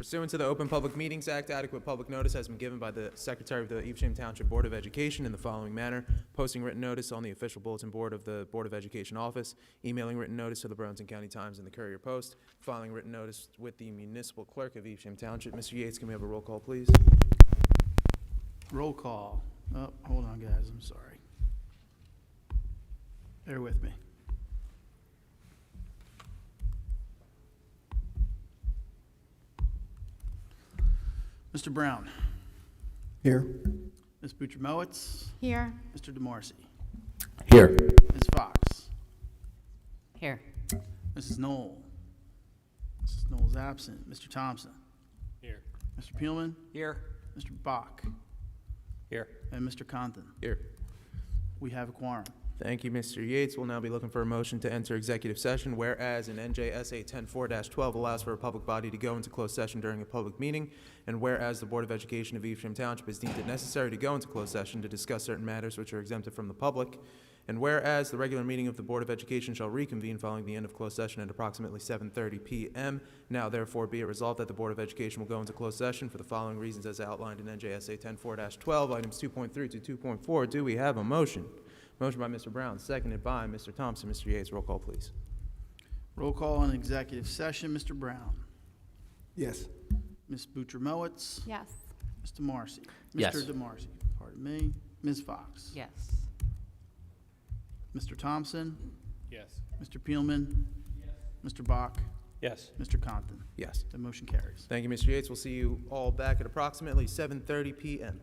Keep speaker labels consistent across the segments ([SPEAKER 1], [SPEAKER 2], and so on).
[SPEAKER 1] Pursuant to the Open Public Meetings Act, adequate public notice has been given by the Secretary of the Evesham Township Board of Education in the following manner: posting written notice on the official bulletin board of the Board of Education office, emailing written notice to the Burlington County Times and the Courier Post, filing written notice with the municipal clerk of Evesham Township. Mr. Yates, can we have a roll call, please?
[SPEAKER 2] Roll call. Oh, hold on, guys. I'm sorry. Bear with me. Mr. Brown.
[SPEAKER 3] Here.
[SPEAKER 2] Ms. Butcher-Mowitz.
[SPEAKER 4] Here.
[SPEAKER 2] Mr. DeMarcy.
[SPEAKER 3] Here.
[SPEAKER 2] Ms. Fox.
[SPEAKER 4] Here.
[SPEAKER 2] Mrs. Knoll. Mrs. Knoll's absent. Mr. Thompson.
[SPEAKER 5] Here.
[SPEAKER 2] Mr. Peelman.
[SPEAKER 5] Here.
[SPEAKER 2] Mr. Bach.
[SPEAKER 5] Here.
[SPEAKER 2] And Mr. Compton.
[SPEAKER 1] Here.
[SPEAKER 2] We have a quorum.
[SPEAKER 1] Thank you, Mr. Yates. We'll now be looking for a motion to enter executive session, whereas in NJSA 10-4-12 allows for a public body to go into closed session during a public meeting, and whereas the Board of Education of Evesham Township has deemed it necessary to go into closed session to discuss certain matters which are exempted from the public, and whereas the regular meeting of the Board of Education shall reconvene following the end of closed session at approximately 7:30 p.m., now therefore be it resolved that the Board of Education will go into closed session for the following reasons as outlined in NJSA 10-4-12, items 2.3 to 2.4. Do we have a motion? Motion by Mr. Brown, seconded by Mr. Thompson. Mr. Yates, roll call, please.
[SPEAKER 2] Roll call on executive session. Mr. Brown.
[SPEAKER 3] Yes.
[SPEAKER 2] Ms. Butcher-Mowitz.
[SPEAKER 4] Yes.
[SPEAKER 2] Mr. Marcy.
[SPEAKER 5] Yes.
[SPEAKER 2] Mr. DeMarcy. Pardon me. Ms. Fox.
[SPEAKER 4] Yes.
[SPEAKER 2] Mr. Thompson.
[SPEAKER 5] Yes.
[SPEAKER 2] Mr. Peelman. Yes. Mr. Bach.
[SPEAKER 5] Yes.
[SPEAKER 2] Mr. Compton.
[SPEAKER 1] Yes.
[SPEAKER 2] The motion carries.
[SPEAKER 1] Thank you, Mr. Yates. We'll see you all back at approximately 7:30 p.m.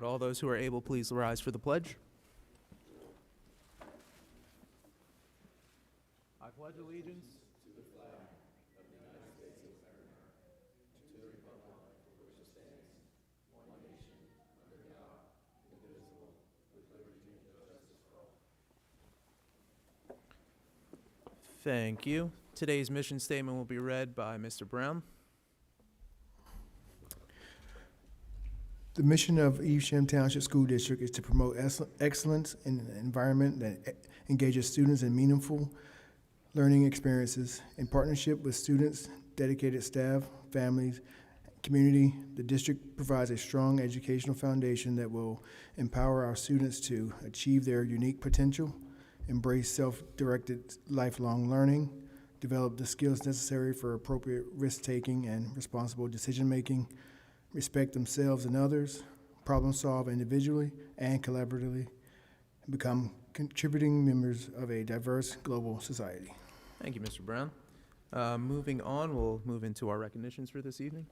[SPEAKER 1] Would all those who are able please rise for the pledge? I pledge allegiance. Thank you. Today's mission statement will be read by Mr. Brown.
[SPEAKER 3] The mission of Evesham Township School District is to promote excellence in an environment that engages students in meaningful learning experiences. In partnership with students, dedicated staff, families, community, the district provides a strong educational foundation that will empower our students to achieve their unique potential, embrace self-directed lifelong learning, develop the skills necessary for appropriate risk-taking and responsible decision-making, respect themselves and others, problem solve individually and collaboratively, and become contributing members of a diverse global society.
[SPEAKER 1] Thank you, Mr. Brown. Moving on, we'll move into our recognitions for this evening.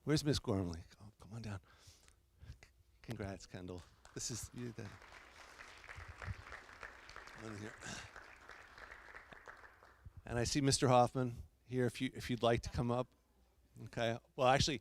[SPEAKER 6] Where's Miss Gormley? Oh, come on down. Congrats, Kendall. This is you. That one here. And I see Mr. Hoffman here. If you'd like to come up, okay. Well, actually,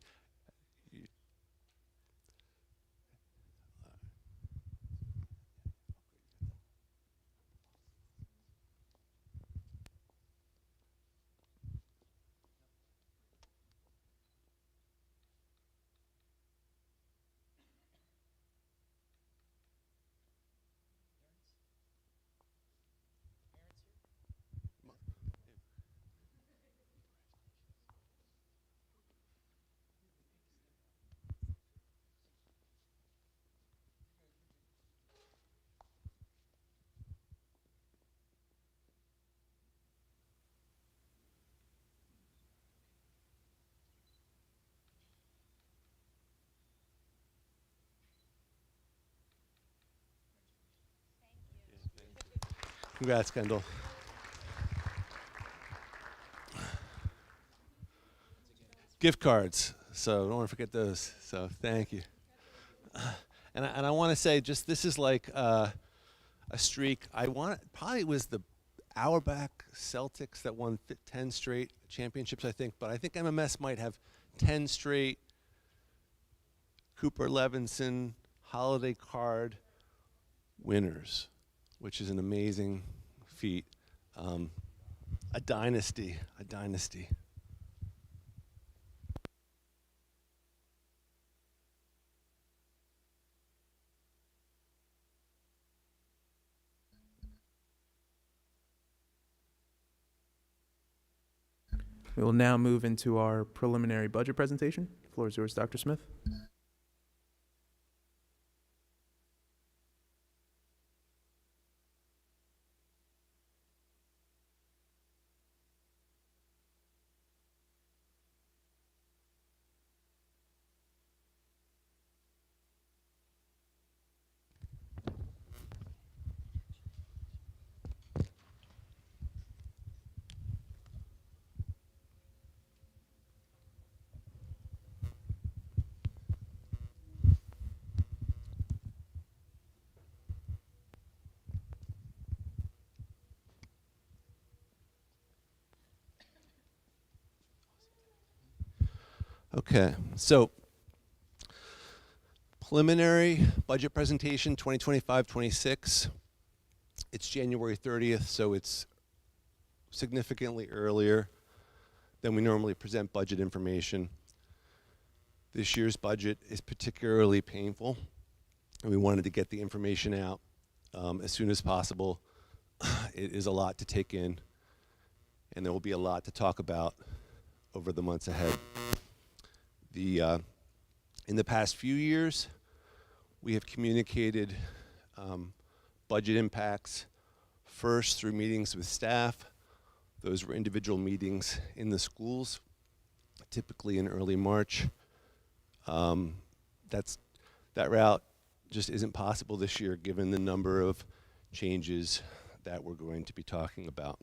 [SPEAKER 6] congrats, Kendall. Gift cards. So don't want to forget those. So thank you. And I want to say, just this is like a streak. Probably was the Auerbach Celtics that won 10 straight championships, I think. But I think MMS might have 10 straight Cooper Levinson holiday card winners, which is an amazing feat. A dynasty.
[SPEAKER 1] We will now move into our preliminary budget presentation. The floor is yours, Dr. Smith.
[SPEAKER 6] Okay, so preliminary budget presentation 2025-26. It's January 30th, so it's significantly earlier than we normally present budget information. This year's budget is particularly painful, and we wanted to get the information out as soon as possible. It is a lot to take in, and there will be a lot to talk about over the months ahead. In the past few years, we have communicated budget impacts first through meetings with staff. Those were individual meetings in the schools, typically in early March. That route just isn't possible this year given the number of changes that we're going to be talking about.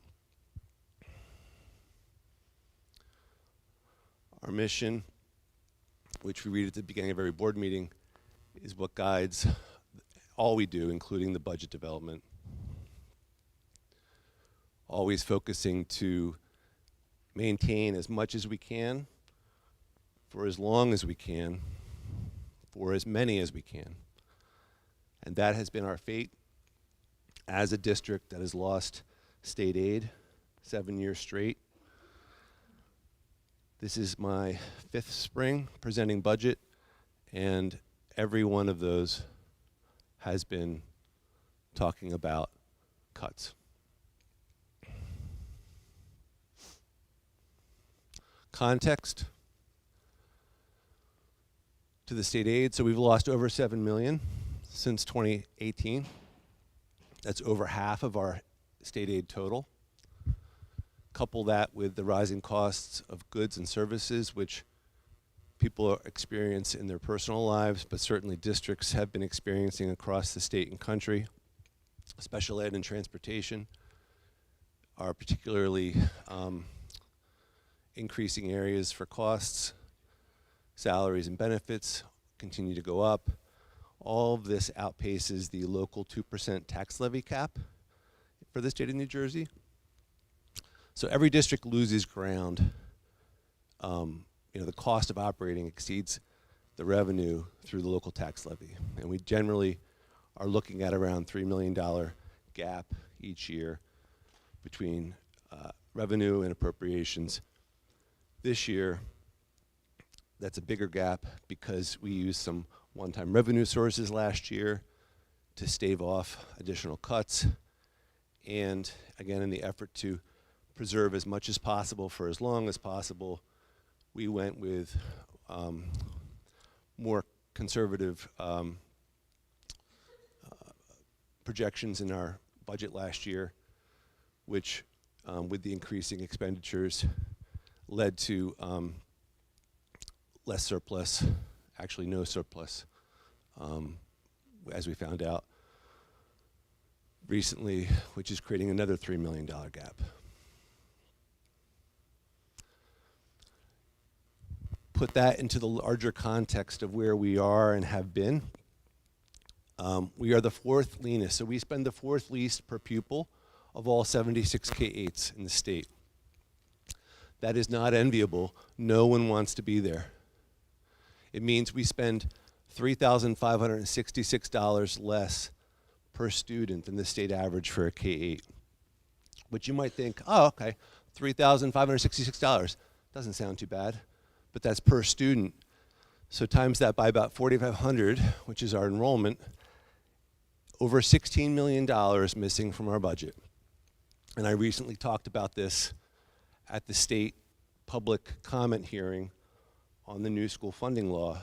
[SPEAKER 6] Our mission, which we read at the beginning of every board meeting, is what guides all we do, including the budget development. Always focusing to maintain as much as we can, for as long as we can, for as many as we can. And that has been our fate as a district that has lost state aid 7 years straight. This is my 5th spring presenting budget, and every one of those has been talking about cuts. Context to the state aid. So we've lost over $7 million since 2018. That's over half of our state aid total. Couple that with the rising costs of goods and services, which people experience in their personal lives, but certainly districts have been experiencing across the state and country. Special ed and transportation are particularly increasing areas for costs. Salaries and benefits continue to go up. All of this outpaces the local 2% tax levy cap for the state of New Jersey. So every district loses ground. The cost of operating exceeds the revenue through the local tax levy. And we generally are looking at around $3 million gap each year between revenue and appropriations. This year, that's a bigger gap because we used some one-time revenue sources last year to stave off additional cuts. And again, in the effort to preserve as much as possible for as long as possible, we went with more conservative projections in our budget last year, which with the increasing expenditures led to less surplus, actually no surplus, as we found out recently, which is creating another $3 million gap. Put that into the larger context of where we are and have been. We are the 4th leanest, so we spend the 4th least per pupil of all 76 K-8s in the state. That is not enviable. No one wants to be there. It means we spend $3,566 less per student than the state average for a K-8. Which you might think, oh, okay, $3,566. Doesn't sound too bad, but that's per student. So times that by about 4,500, which is our enrollment, over $16 million missing from our budget. And I recently talked about this at the state public comment hearing on the new school funding law.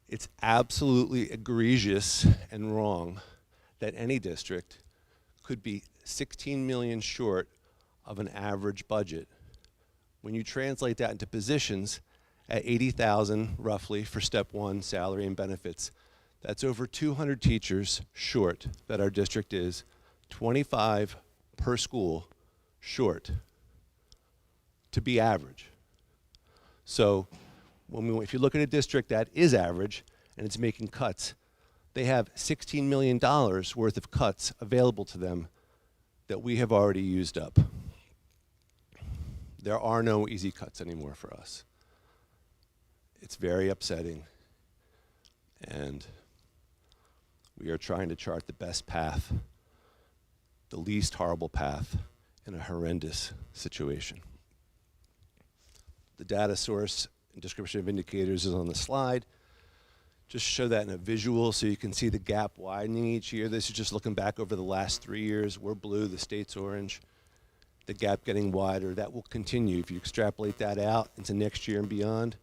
[SPEAKER 6] It's absolutely egregious and wrong that any district could be 16 million short of an average budget. When you translate that into positions at 80,000 roughly for step 1 salary and benefits, that's over 200 teachers short that our district is, 25 per school short to be average. So if you look at a district that is average and it's making cuts, they have $16 million worth of cuts available to them that we have already used up. There are no easy cuts anymore for us. It's very upsetting, and we are trying to chart the best path, the least horrible path in a horrendous situation. The data source and description of indicators is on the slide. Just show that in a visual so you can see the gap widening each year. This is just looking back over the last 3 years. We're blue, the state's orange. The gap getting wider. That will continue. If you extrapolate that out into next year and beyond,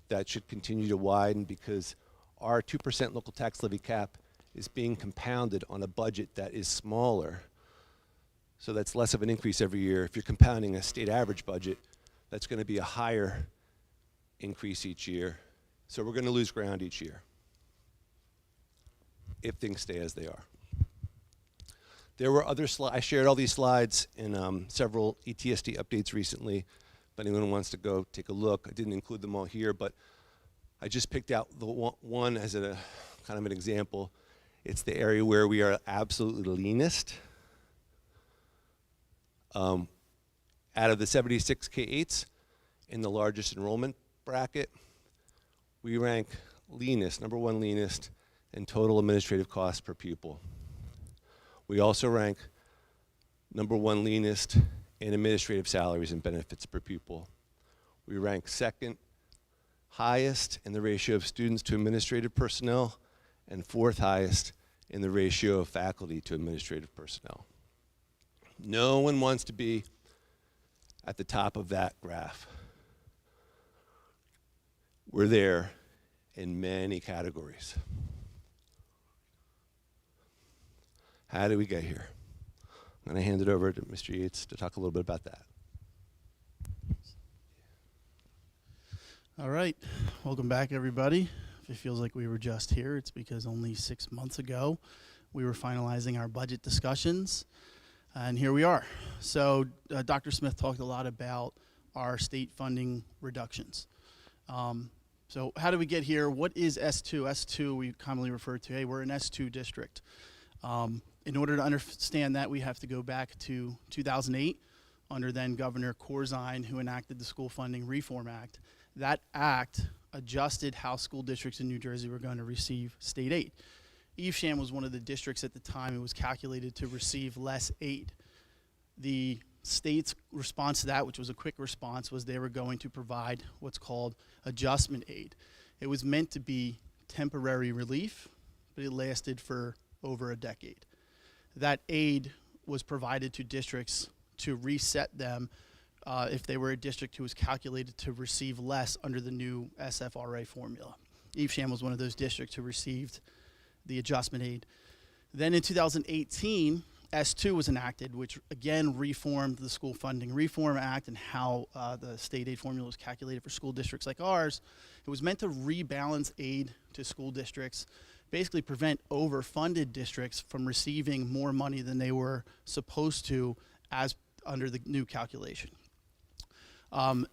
[SPEAKER 6] that should continue to widen because our 2% local tax levy cap is being compounded on a budget that is smaller. So that's less of an increase every year. If you're compounding a state average budget, that's going to be a higher increase each year. So we're going to lose ground each year if things stay as they are. There were other slides. I shared all these slides in several ETSD updates recently. If anyone wants to go take a look, I didn't include them all here, but I just picked out the one as a kind of an example. It's the area where we are absolutely leanest. Out of the 76 K-8s in the largest enrollment bracket, we rank leanest, number one leanest, in total administrative costs per pupil. We also rank number one leanest in administrative salaries and benefits per pupil. We rank second highest in the ratio of students to administrative personnel and fourth highest in the ratio of faculty to administrative personnel. No one wants to be at the top of that graph. We're there in many categories. How did we get here? I'm going to hand it over to Mr. Yates to talk a little bit about that.
[SPEAKER 2] All right, welcome back, everybody. If it feels like we were just here, it's because only 6 months ago we were finalizing our budget discussions, and here we are. So Dr. Smith talked a lot about our state funding reductions. So how do we get here? What is S2? S2 we commonly refer to, hey, we're an S2 district. In order to understand that, we have to go back to 2008 under then Governor Corzine, who enacted the School Funding Reform Act. That act adjusted how school districts in New Jersey were going to receive state aid. Evesham was one of the districts at the time it was calculated to receive less aid. The state's response to that, which was a quick response, was they were going to provide what's called adjustment aid. It was meant to be temporary relief, but it lasted for over a decade. That aid was provided to districts to reset them if they were a district who was calculated to receive less under the new SFRA formula. Evesham was one of those districts who received the adjustment aid. Then in 2018, S2 was enacted, which again reformed the School Funding Reform Act and how the state aid formula was calculated for school districts like ours. It was meant to rebalance aid to school districts, basically prevent overfunded districts from receiving more money than they were supposed to as under the new calculation.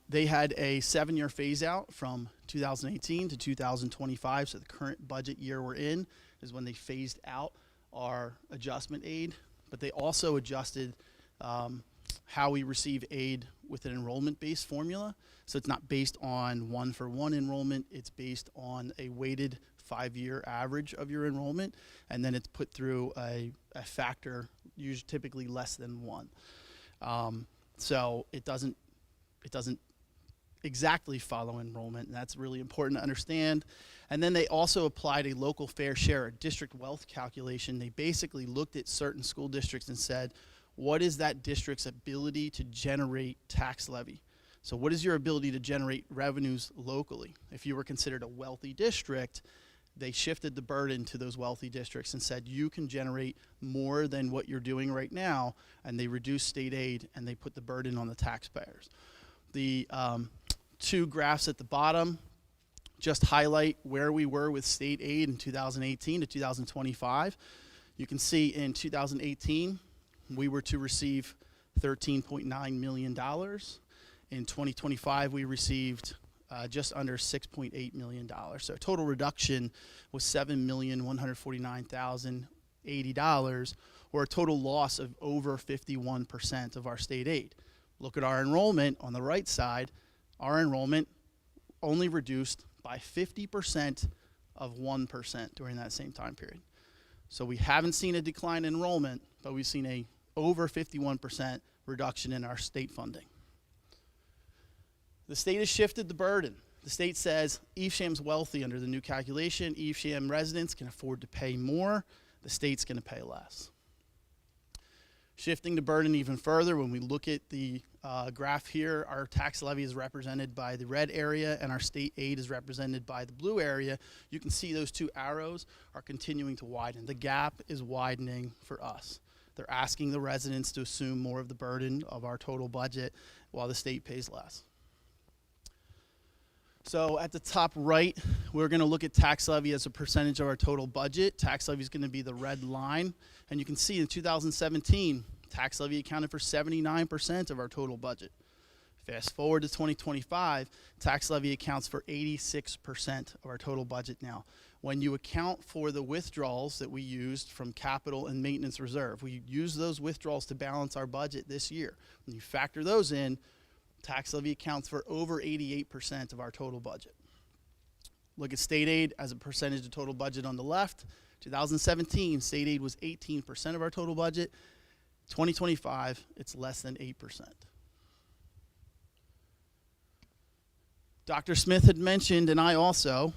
[SPEAKER 2] They had a 7-year phase out from 2018 to 2025, so the current budget year we're in is when they phased out our adjustment aid, but they also adjusted how we receive aid with an enrollment-based formula. So it's not based on one-for-one enrollment, it's based on a weighted 5-year average of your enrollment, and then it's put through a factor, usually typically less than 1. So it doesn't exactly follow enrollment, and that's really important to understand. And then they also applied a local fair share, a district wealth calculation. They basically looked at certain school districts and said, what is that district's ability to generate tax levy? So what is your ability to generate revenues locally? If you were considered a wealthy district, they shifted the burden to those wealthy districts and said, you can generate more than what you're doing right now, and they reduced state aid and they put the burden on the taxpayers. The two graphs at the bottom just highlight where we were with state aid in 2018 to 2025. You can see in 2018, we were to receive $13.9 million. In 2025, we received just under $6.8 million. So total reduction was $7,149,080, or a total loss of over 51% of our state aid. Look at our enrollment on the right side. Our enrollment only reduced by 50% of 1% during that same time period. So we haven't seen a decline in enrollment, but we've seen a over 51% reduction in our state funding. The state has shifted the burden. The state says Evesham's wealthy under the new calculation. Evesham residents can afford to pay more. The state's going to pay less. Shifting the burden even further, when we look at the graph here, our tax levy is represented by the red area and our state aid is represented by the blue area. You can see those two arrows are continuing to widen. The gap is widening for us. They're asking the residents to assume more of the burden of our total budget while the state pays less. So at the top right, we're going to look at tax levy as a percentage of our total budget. Tax levy is going to be the red line. And you can see in 2017, tax levy accounted for 79% of our total budget. Fast forward to 2025, tax levy accounts for 86% of our total budget now. When you account for the withdrawals that we used from capital and maintenance reserve, we use those withdrawals to balance our budget this year. When you factor those in, tax levy accounts for over 88% of our total budget. Look at state aid as a percentage of total budget on the left. 2017, state aid was 18% of our total budget. 2025, it's less than 8%. Dr. Smith had mentioned, and I also,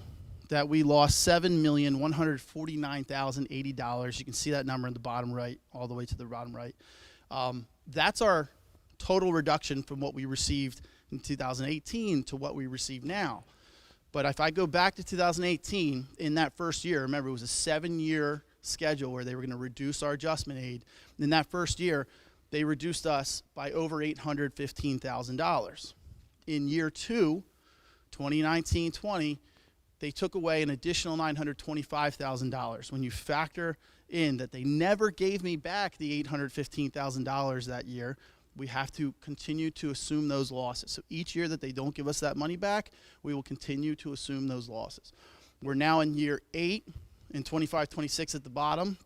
[SPEAKER 2] that we lost $7,149,080. You can see that number in the bottom right, all the way to the bottom right. That's our total reduction from what we received in 2018 to what we receive now. But if I go back to 2018, in that first year, remember it was a 7-year schedule where they were going to reduce our adjustment aid. In that first year, they reduced us by over $815,000. In year 2, 2019-20, they took away an additional $925,000. When you factor in that they never gave me back the $815,000 that year, we have to continue to assume those losses. So each year that they don't give us that money back, we will continue to assume those losses. We're now in year 8, in 25-26 at the bottom.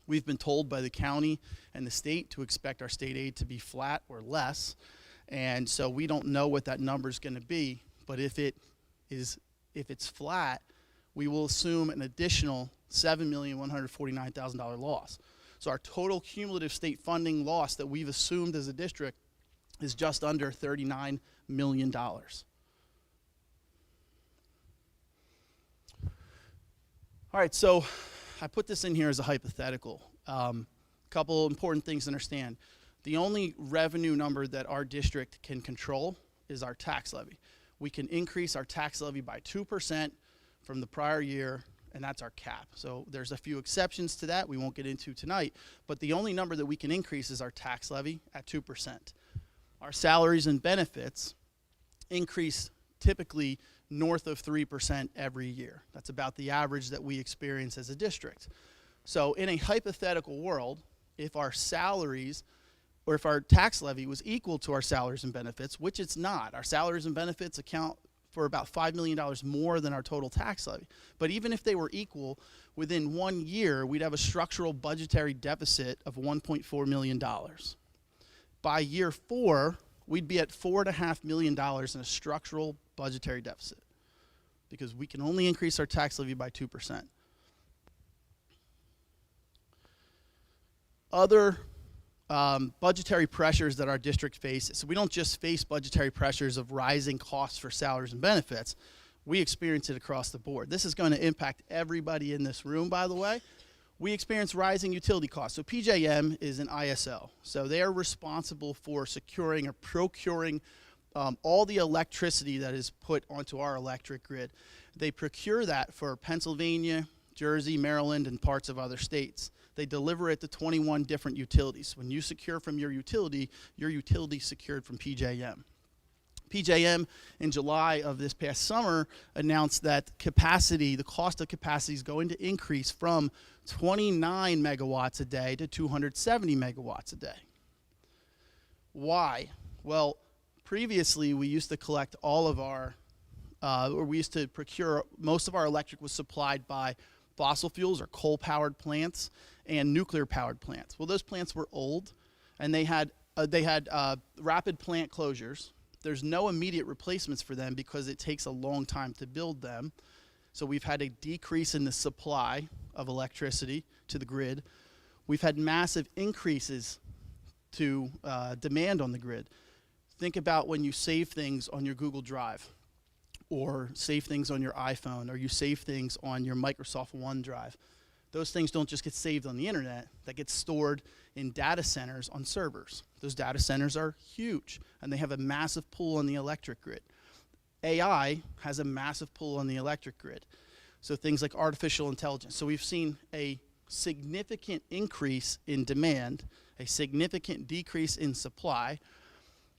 [SPEAKER 2] We've been told by the county and the state to expect our state aid to be flat or less. And so we don't know what that number is going to be, but if it's flat, we will assume an additional $7,149,000 loss. So our total cumulative state funding loss that we've assumed as a district is just under $39 million. All right, so I put this in here as a hypothetical. Couple important things to understand. The only revenue number that our district can control is our tax levy. We can increase our tax levy by 2% from the prior year, and that's our cap. So there's a few exceptions to that we won't get into tonight, but the only number that we can increase is our tax levy at 2%. Our salaries and benefits increase typically north of 3% every year. That's about the average that we experience as a district. So in a hypothetical world, if our salaries or if our tax levy was equal to our salaries and benefits, which it's not, our salaries and benefits account for about $5 million more than our total tax levy. But even if they were equal, within 1 year, we'd have a structural budgetary deficit of $1.4 million. By year 4, we'd be at $4.5 million in a structural budgetary deficit because we can only increase our tax levy by 2%. Other budgetary pressures that our district faces. So we don't just face budgetary pressures of rising costs for salaries and benefits. We experience it across the board. This is going to impact everybody in this room, by the way. We experience rising utility costs. So PJM is an ISO. So they are responsible for securing or procuring all the electricity that is put onto our electric grid. They procure that for Pennsylvania, Jersey, Maryland, and parts of other states. They deliver it to 21 different utilities. When you secure from your utility secured from PJM. PJM in July of this past summer announced that capacity, the cost of capacity is going to increase from 29 megawatts a day to 270 megawatts a day. Why? Well, previously we used to collect all of our, or we used to procure, most of our electric was supplied by fossil fuels or coal-powered plants and nuclear-powered plants. Well, those plants were old, and they had rapid plant closures. there's no immediate replacements for them because it takes a long time to build them. So we've had a decrease in the supply of electricity to the grid. We've had massive increases to demand on the grid. Think about when you save things on your Google Drive, or save things on your iPhone, or you save things on your Microsoft OneDrive. Those things don't just get saved on the internet, that gets stored in data centers on servers. Those data centers are huge, and they have a massive pull on the electric grid. AI has a massive pull on the electric grid. So things like artificial intelligence. So we've seen a significant increase in demand, a significant decrease in supply.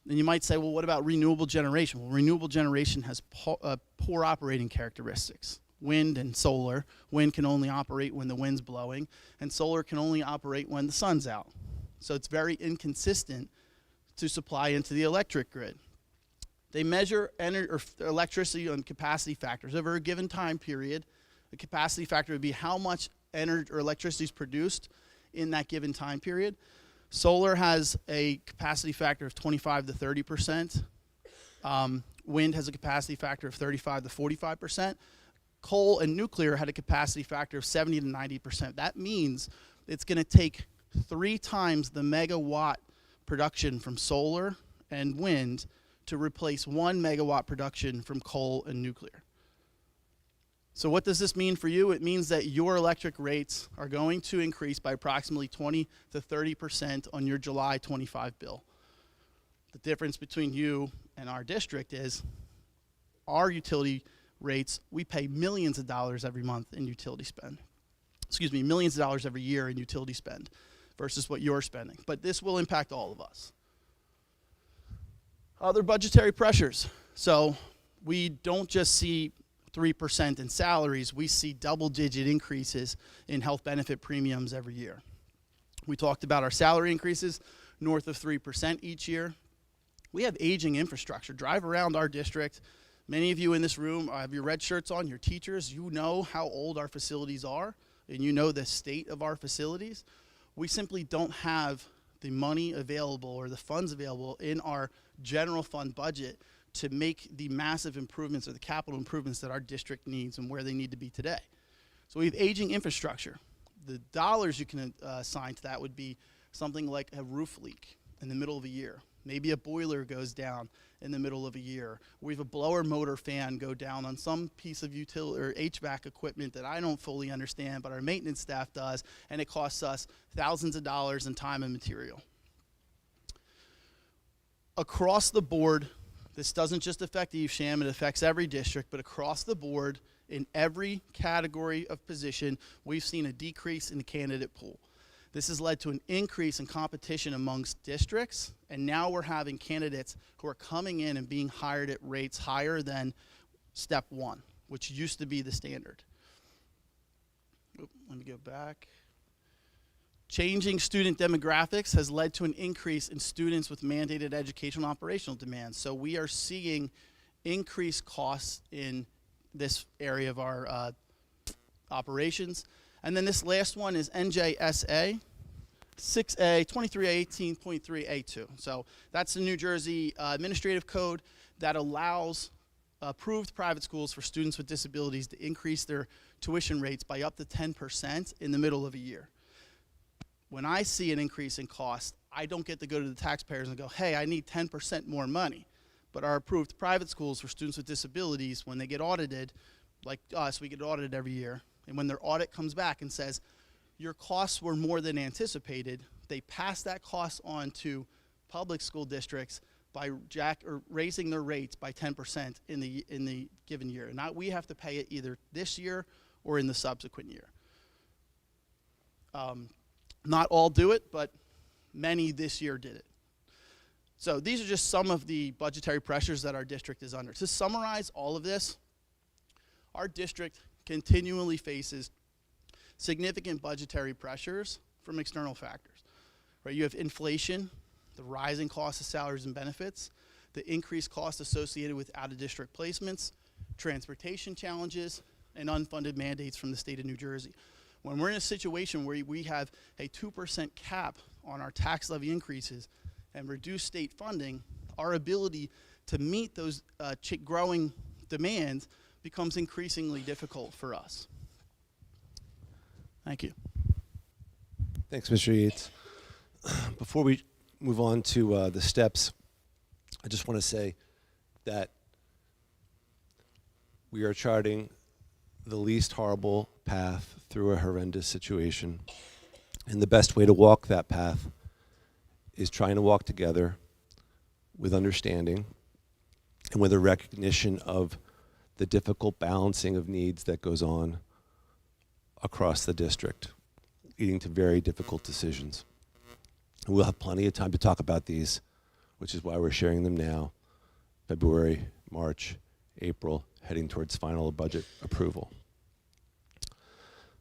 [SPEAKER 2] And you might say, well, what about renewable generation? Well, renewable generation has poor operating characteristics. Wind and solar. Wind can only operate when the wind's blowing, and solar can only operate when the sun's out. So it's very inconsistent to supply into the electric grid. They measure electricity on capacity factors over a given time period. The capacity factor would be how much energy or electricity is produced in that given time period. Solar has a capacity factor of 25 to 30%. Wind has a capacity factor of 35 to 45%. Coal and nuclear had a capacity factor of 70 to 90%. That means it's going to take 3 times the megawatt production from solar and wind to replace 1 megawatt production from coal and nuclear. So what does this mean for you? It means that your electric rates are going to increase by approximately 20 to 30% on your July 25 bill. The difference between you and our district is our utility rates, we pay millions of dollars every month in utility spend. Excuse me, millions of dollars every year in utility spend versus what you're spending. But this will impact all of us. Other budgetary pressures. So we don't just see 3% in salaries, we see double-digit increases in health benefit premiums every year. We talked about our salary increases, north of 3% each year. We have aging infrastructure. Drive around our district. Many of you in this room have your red shirts on, your teachers. You know how old our facilities are, and you know the state of our facilities. We simply don't have the money available or the funds available in our general fund budget to make the massive improvements or the capital improvements that our district needs and where they need to be today. So we have aging infrastructure. The dollars you can assign to that would be something like a roof leak in the middle of a year. Maybe a boiler goes down in the middle of a year. We have a blower motor fan go down on some piece of utility or HVAC equipment that I don't fully understand, but our maintenance staff does, and it costs us thousands of dollars in time and material. Across the board, this doesn't just affect Evesham, it affects every district, but across the board, in every category of position, we've seen a decrease in the candidate pool. This has led to an increase in competition amongst districts, and now we're having candidates who are coming in and being hired at rates higher than step 1, which used to be the standard. Let me go back. Changing student demographics has led to an increase in students with mandated educational and operational demands. So we are seeing increased costs in this area of our operations. And then this last one is NJSA 6A 2318.3A2. So that's the New Jersey administrative code that allows approved private schools for students with disabilities to increase their tuition rates by up to 10% in the middle of a year. When I see an increase in cost, I don't get to go to the taxpayers and go, hey, I need 10% more money. But our approved private schools for students with disabilities, when they get audited, like us, we get audited every year, and when their audit comes back and says, your costs were more than anticipated, they pass that cost on to public school districts by raising their rates by 10% in the given year. Not we have to pay it either this year or in the subsequent year. Not all do it, but many this year did it. So these are just some of the budgetary pressures that our district is under. To summarize all of this, our district continually faces significant budgetary pressures from external factors. Right? You have inflation, the rising cost of salaries and benefits, the increased cost associated with out-of-district placements, transportation challenges, and unfunded mandates from the state of New Jersey. When we're in a situation where we have a 2% cap on our tax levy increases and reduced state funding, our ability to meet those growing demands becomes increasingly difficult for us. Thank you.
[SPEAKER 6] Thanks, Mr. Yates. Before we move on to the steps, I just want to say that we are charting the least horrible path through a horrendous situation. And the best way to walk that path is trying to walk together with understanding and with a recognition of the difficult balancing of needs that goes on across the district, leading to very difficult decisions. We'll have plenty of time to talk about these, which is why we're sharing them now, February, March, April, heading towards final budget approval.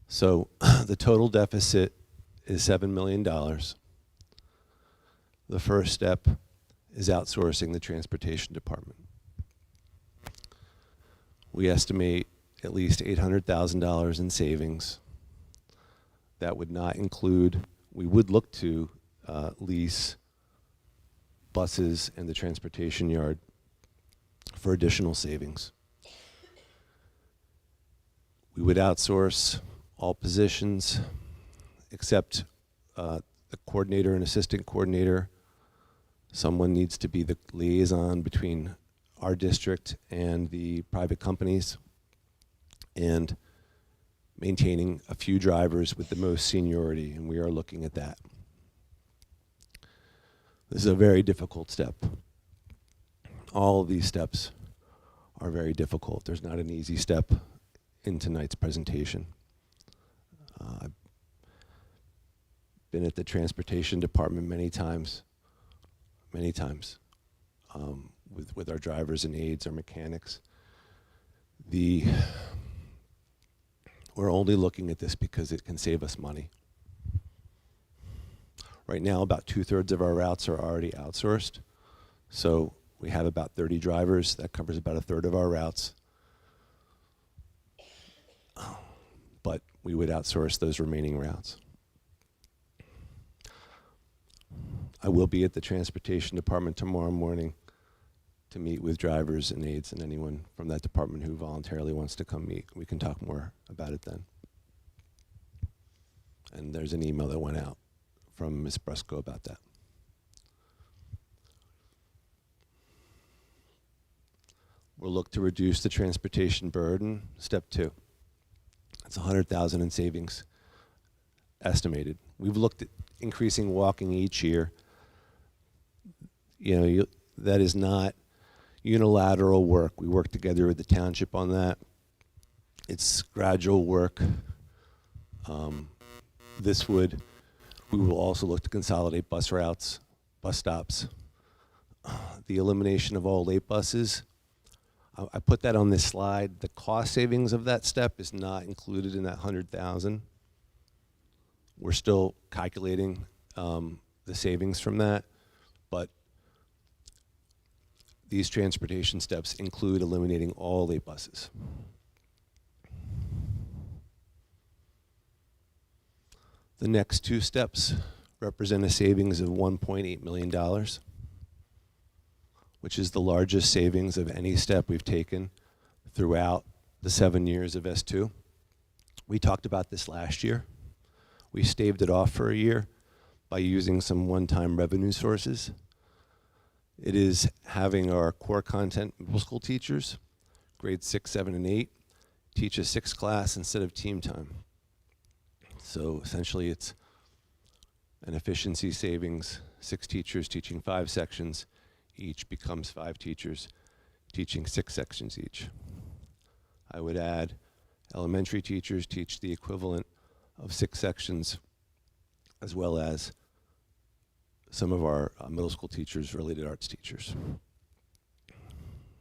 [SPEAKER 6] So the total deficit is $7 million. The first step is outsourcing the transportation department. We estimate at least $800,000 in savings. That would not include, we would look to lease buses and the transportation yard for additional savings. We would outsource all positions except the coordinator and assistant coordinator. Someone needs to be the liaison between our district and the private companies, and maintaining a few drivers with the most seniority, and we are looking at that. This is a very difficult step. All of these steps are very difficult. There's not an easy step in tonight's presentation. I've been at the transportation department many times, with our drivers and aides, our mechanics. We're only looking at this because it can save us money. Right now, about 2/3 of our routes are already outsourced. So we have about 30 drivers. That covers about 1/3 of our routes. But we would outsource those remaining routes. I will be at the transportation department tomorrow morning to meet with drivers and aides and anyone from that department who voluntarily wants to come meet. We can talk more about it then. And there's an email that went out from Ms. Brusco about that. We'll look to reduce the transportation burden. Step 2. That's $100,000 in savings estimated. We've looked at increasing walking each year. That is not unilateral work. We work together with the township on that. It's gradual work. We will also look to consolidate bus routes, bus stops. The elimination of all late buses, I put that on this slide. The cost savings of that step is not included in that $100,000. We're still calculating the savings from that, but these transportation steps include eliminating all late buses. The next 2 steps represent a savings of $1.8 million, which is the largest savings of any step we've taken throughout the 7 years of S2. We talked about this last year. We staved it off for a year by using some one-time revenue sources. It is having our core content middle school teachers, grades 6, 7, and 8, teach a 6th class instead of team time. So essentially it's an efficiency savings, 6 teachers teaching 5 sections, each becomes 5 teachers teaching 6 sections each. I would add elementary teachers teach the equivalent of 6 sections, as well as some of our middle school teachers, related arts teachers.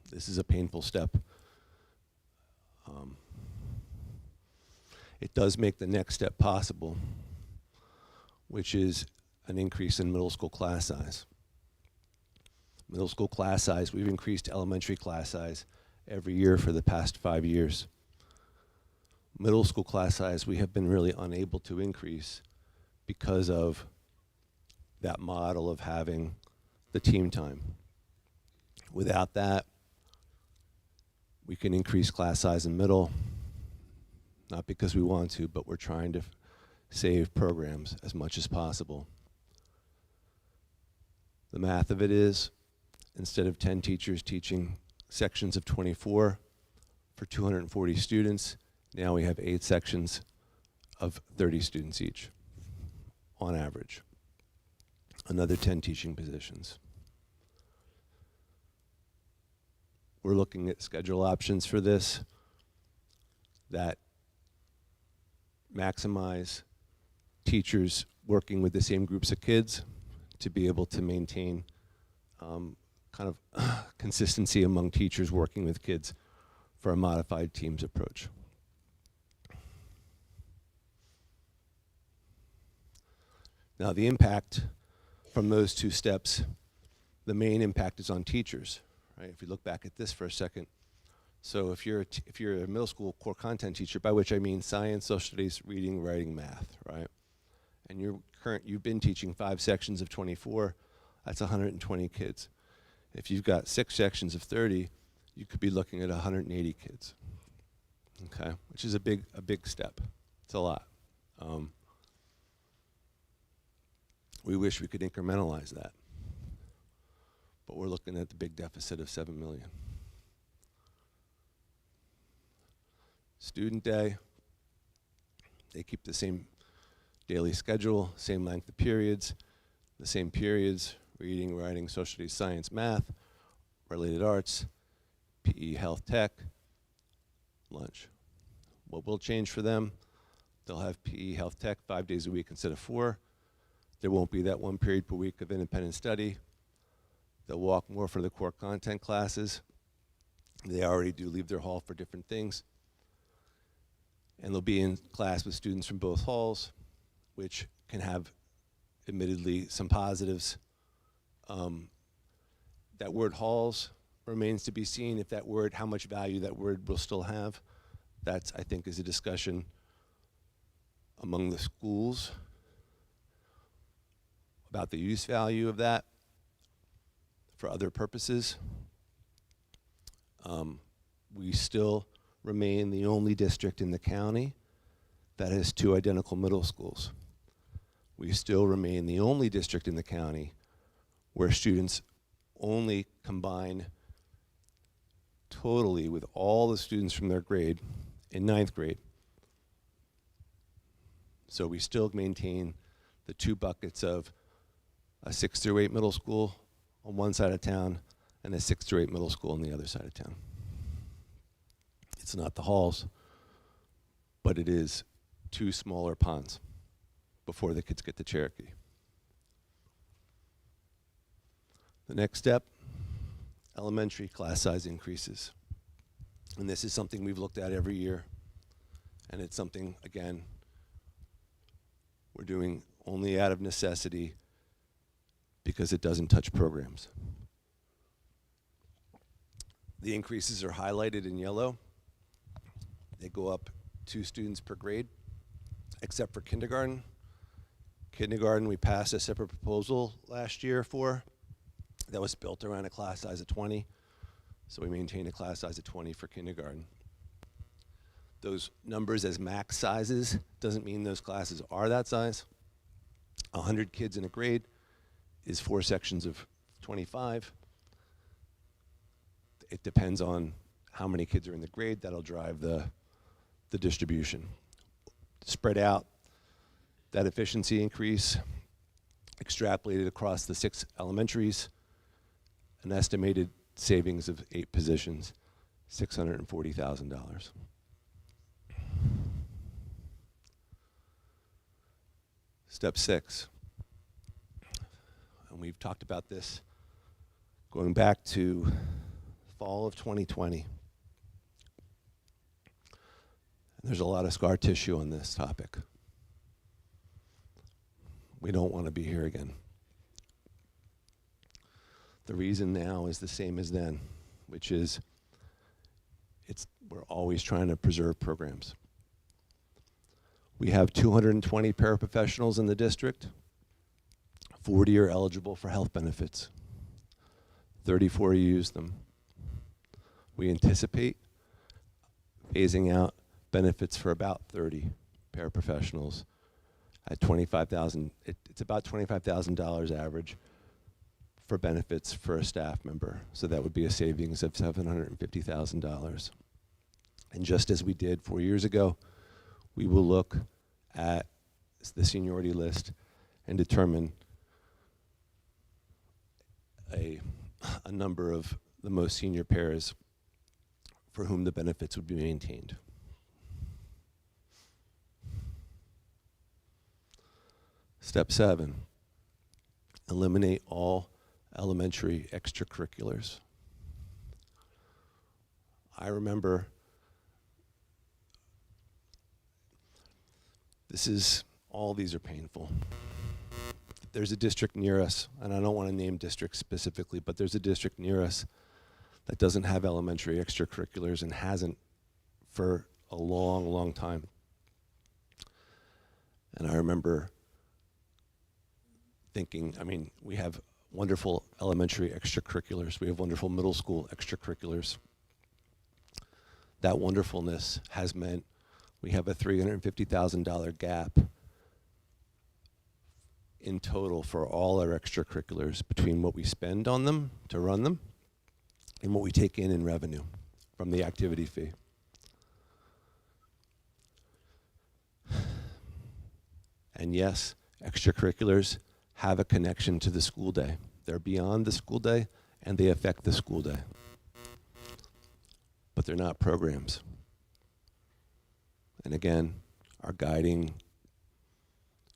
[SPEAKER 6] This is a painful step. It does make the next step possible, which is an increase in middle school class size. Middle school class size, we've increased elementary class size every year for the past 5 years. Middle school class size, we have been really unable to increase because of that model of having the team time. Without that, we can increase class size in middle, not because we want to, but we're trying to save programs as much as possible. The math of it is, instead of 10 teachers teaching sections of 24 for 240 students, now we have 8 sections of 30 students each, on average. Another 10 teaching positions. We're looking at schedule options for this that maximize teachers working with the same groups of kids to be able to maintain kind of consistency among teachers working with kids for a modified teams approach. Now the impact from those 2 steps, the main impact is on teachers, right? If we look back at this for a second. So if you're a middle school core content teacher, by which I mean science, social studies, reading, writing, math, right? And you've been teaching 5 sections of 24, that's 120 kids. If you've got 6 sections of 30, you could be looking at 180 kids, okay? Which is a big step. It's a lot. We wish we could incrementalize that, but we're looking at the big deficit of 7 million. Student day, they keep the same daily schedule, same length of periods, the same periods, reading, writing, social studies, science, math, related arts, PE, health, tech, lunch. What will change for them? They'll have PE, health, tech 5 days a week instead of 4. There won't be that 1 period per week of independent study. They'll walk more for the core content classes. They already do leave their hall for different things. And they'll be in class with students from both halls, which can have, admittedly, some positives. That word halls remains to be seen. If that word, how much value that word will still have, that's, I think, is a discussion among the schools about the use value of that for other purposes. We still remain the only district in the county that has 2 identical middle schools. We still remain the only district in the county where students only combine totally with all the students from their grade in 9th grade. So we still maintain the 2 buckets of a 6 through 8 middle school on one side of town and a 6 through 8 middle school on the other side of town. It's not the halls, but it is 2 smaller ponds before the kids get to Cherokee. The next step, elementary class size increases. And this is something we've looked at every year. And it's something, again, we're doing only out of necessity because it doesn't touch programs. The increases are highlighted in yellow. They go up 2 students per grade, except for kindergarten. Kindergarten, we passed a separate proposal last year for that was built around a class size of 20. So we maintain a class size of 20 for kindergarten. Those numbers as max sizes doesn't mean those classes are that size. 100 kids in a grade is 4 sections of 25. It depends on how many kids are in the grade. That'll drive the distribution. Spread out, that efficiency increase, extrapolated across the 6 elementaries, an estimated savings of 8 positions, $640,000. Step 6, and we've talked about this going back to fall of 2020. There's a lot of scar tissue on this topic. We don't want to be here again. The reason now is the same as then, which is we're always trying to preserve programs. We have 220 paraprofessionals in the district. 40 are eligible for health benefits. 34 used them. We anticipate phasing out benefits for about 30 paraprofessionals at $25,000. It's about $25,000 average for benefits for a staff member. So that would be a savings of $750,000. And just as we did 4 years ago, we will look at the seniority list and determine a number of the most senior pairs for whom the benefits would be maintained. Step 7, eliminate all elementary extracurriculars. I remember all these are painful. There's a district near us, and I don't want to name districts specifically, but there's a district near us that doesn't have elementary extracurriculars and hasn't for a long, long time. And I remember thinking, I mean, we have wonderful elementary extracurriculars. We have wonderful middle school extracurriculars. That wonderfulness has meant we have a $350,000 gap in total for all our extracurriculars between what we spend on them to run them and what we take in revenue from the activity fee. And yes, extracurriculars have a connection to the school day. They're beyond the school day and they affect the school day. But they're not programs. And again, our guiding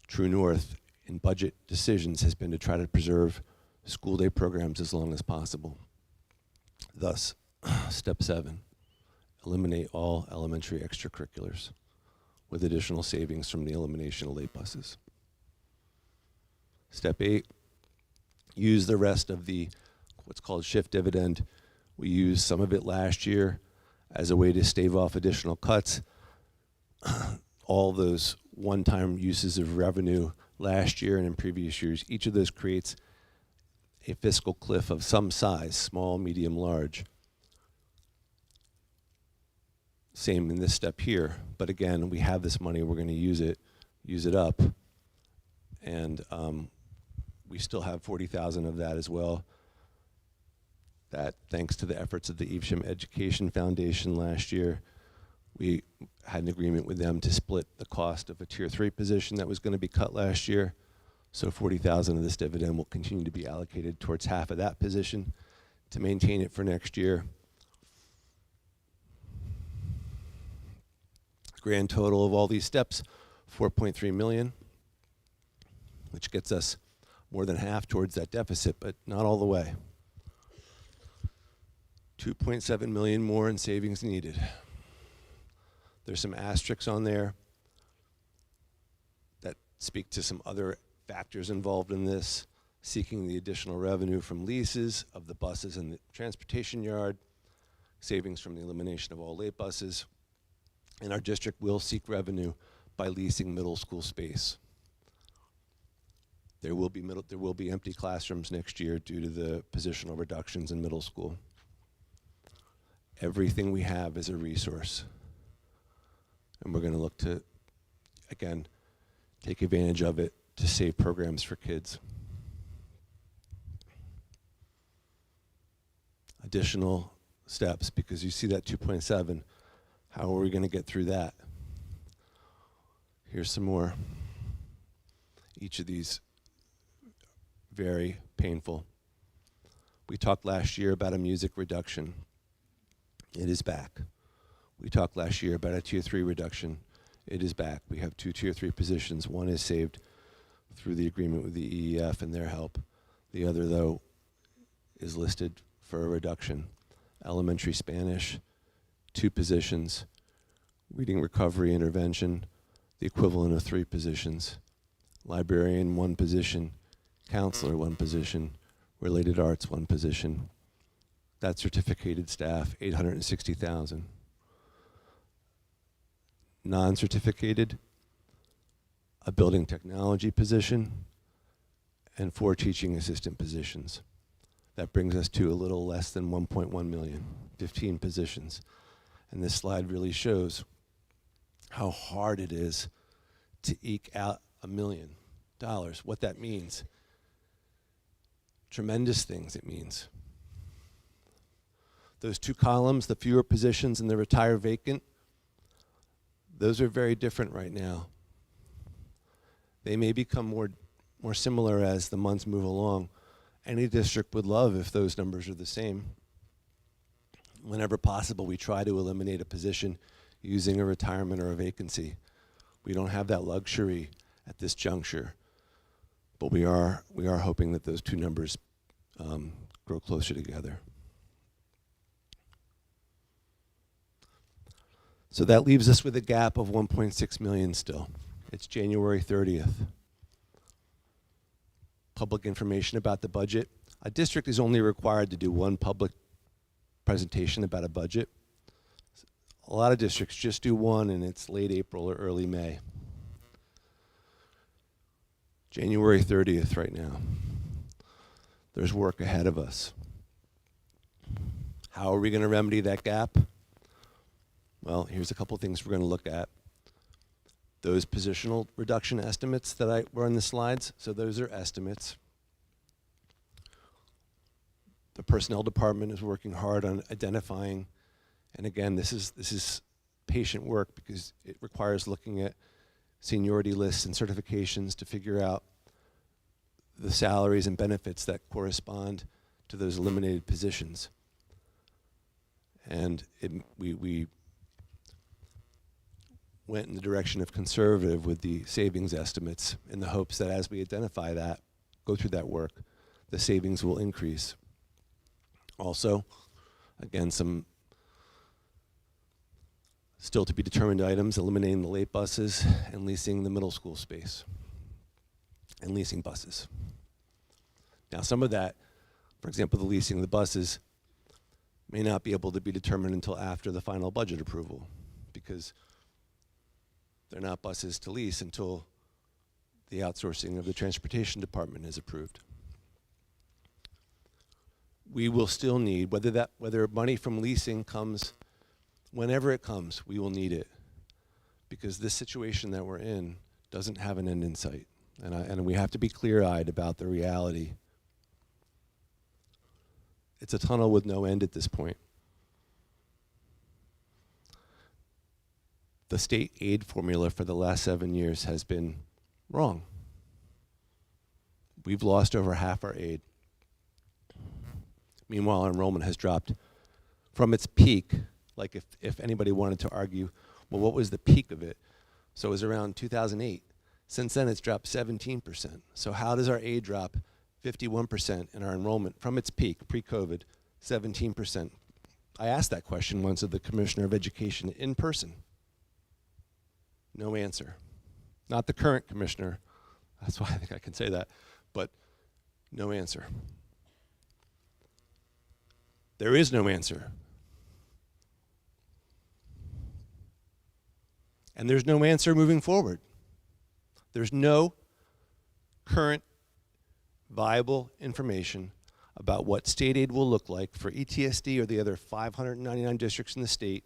[SPEAKER 6] true north in budget decisions has been to try to preserve school day programs as long as possible. Thus, step 7, eliminate all elementary extracurriculars with additional savings from the elimination of late buses. Step 8, use the rest of the what's called shift dividend. We used some of it last year as a way to stave off additional cuts. All those one-time uses of revenue last year and in previous years, each of those creates a fiscal cliff of some size, small, medium, large. Same in this step here, but again, we have this money, we're going to use it up, and we still have 40,000 of that as well. That, thanks to the efforts of the Evesham Education Foundation last year, we had an agreement with them to split the cost of a Tier 3 position that was going to be cut last year. So 40,000 of this dividend will continue to be allocated towards half of that position to maintain it for next year. Grand total of all these steps, $4.3 million, which gets us more than half towards that deficit, but not all the way. $2.7 million more in savings needed. There's some asterisks on there that speak to some other factors involved in this, seeking the additional revenue from leases of the buses in the transportation yard, savings from the elimination of all late buses, and our district will seek revenue by leasing middle school space. There will be empty classrooms next year due to the positional reductions in middle school. Everything we have is a resource. And we're going to look to, again, take advantage of it to save programs for kids. Additional steps, because you see that 2.7, how are we going to get through that? Here's some more. Each of these very painful. We talked last year about a music reduction. It is back. We talked last year about a Tier 3 reduction. It is back. We have 2 Tier 3 positions. One is saved through the agreement with the EEF and their help. The other, though, is listed for a reduction. Elementary Spanish, 2 positions. Reading recovery intervention, the equivalent of 3 positions. Librarian, 1 position. Counselor, 1 position. Related arts, 1 position. That certificated staff, 860,000. Non-certificated, a building technology position, and 4 teaching assistant positions. That brings us to a little less than 1.1 million, 15 positions. And this slide really shows how hard it is to eke out $1 million. What that means. Tremendous things it means. Those two columns, the fewer positions and the retire vacant, those are very different right now. They may become more similar as the months move along. Any district would love if those numbers are the same. Whenever possible, we try to eliminate a position using a retirement or a vacancy. We don't have that luxury at this juncture, but we are hoping that those two numbers grow closer together. So that leaves us with a gap of 1.6 million still. It's January 30th. Public information about the budget. A district is only required to do one public presentation about a budget. A lot of districts just do one, and it's late April or early May. January 30th right now. There's work ahead of us. How are we going to remedy that gap? Well, here's a couple things we're going to look at. Those positional reduction estimates that were on the slides, so those are estimates. The personnel department is working hard on identifying, and again, this is patient work because it requires looking at seniority lists and certifications to figure out the salaries and benefits that correspond to those eliminated positions. And we went in the direction of conservative with the savings estimates in the hopes that as we identify that, go through that work, the savings will increase. Also, again, some still to be determined items, eliminating the late buses and leasing the middle school space and leasing buses. Now, some of that, for example, the leasing of the buses may not be able to be determined until after the final budget approval because they're not buses to lease until the outsourcing of the transportation department is approved. We will still need, whether money from leasing comes, whenever it comes, we will need it because this situation that we're in doesn't have an end in sight. And we have to be clear-eyed about the reality. It's a tunnel with no end at this point. The state aid formula for the last 7 years has been wrong. We've lost over half our aid. Meanwhile, our enrollment has dropped from its peak. Like if anybody wanted to argue, well, what was the peak of it? So it was around 2008. Since then, it's dropped 17%. So how does our aid drop 51% and our enrollment from its peak, pre-COVID, 17%? I asked that question once of the Commissioner of Education in person. No answer. Not the current commissioner. That's why I think I can say that. But no answer. There is no answer. And there's no answer moving forward. There's no current viable information about what state aid will look like for ETSD or the other 599 districts in the state,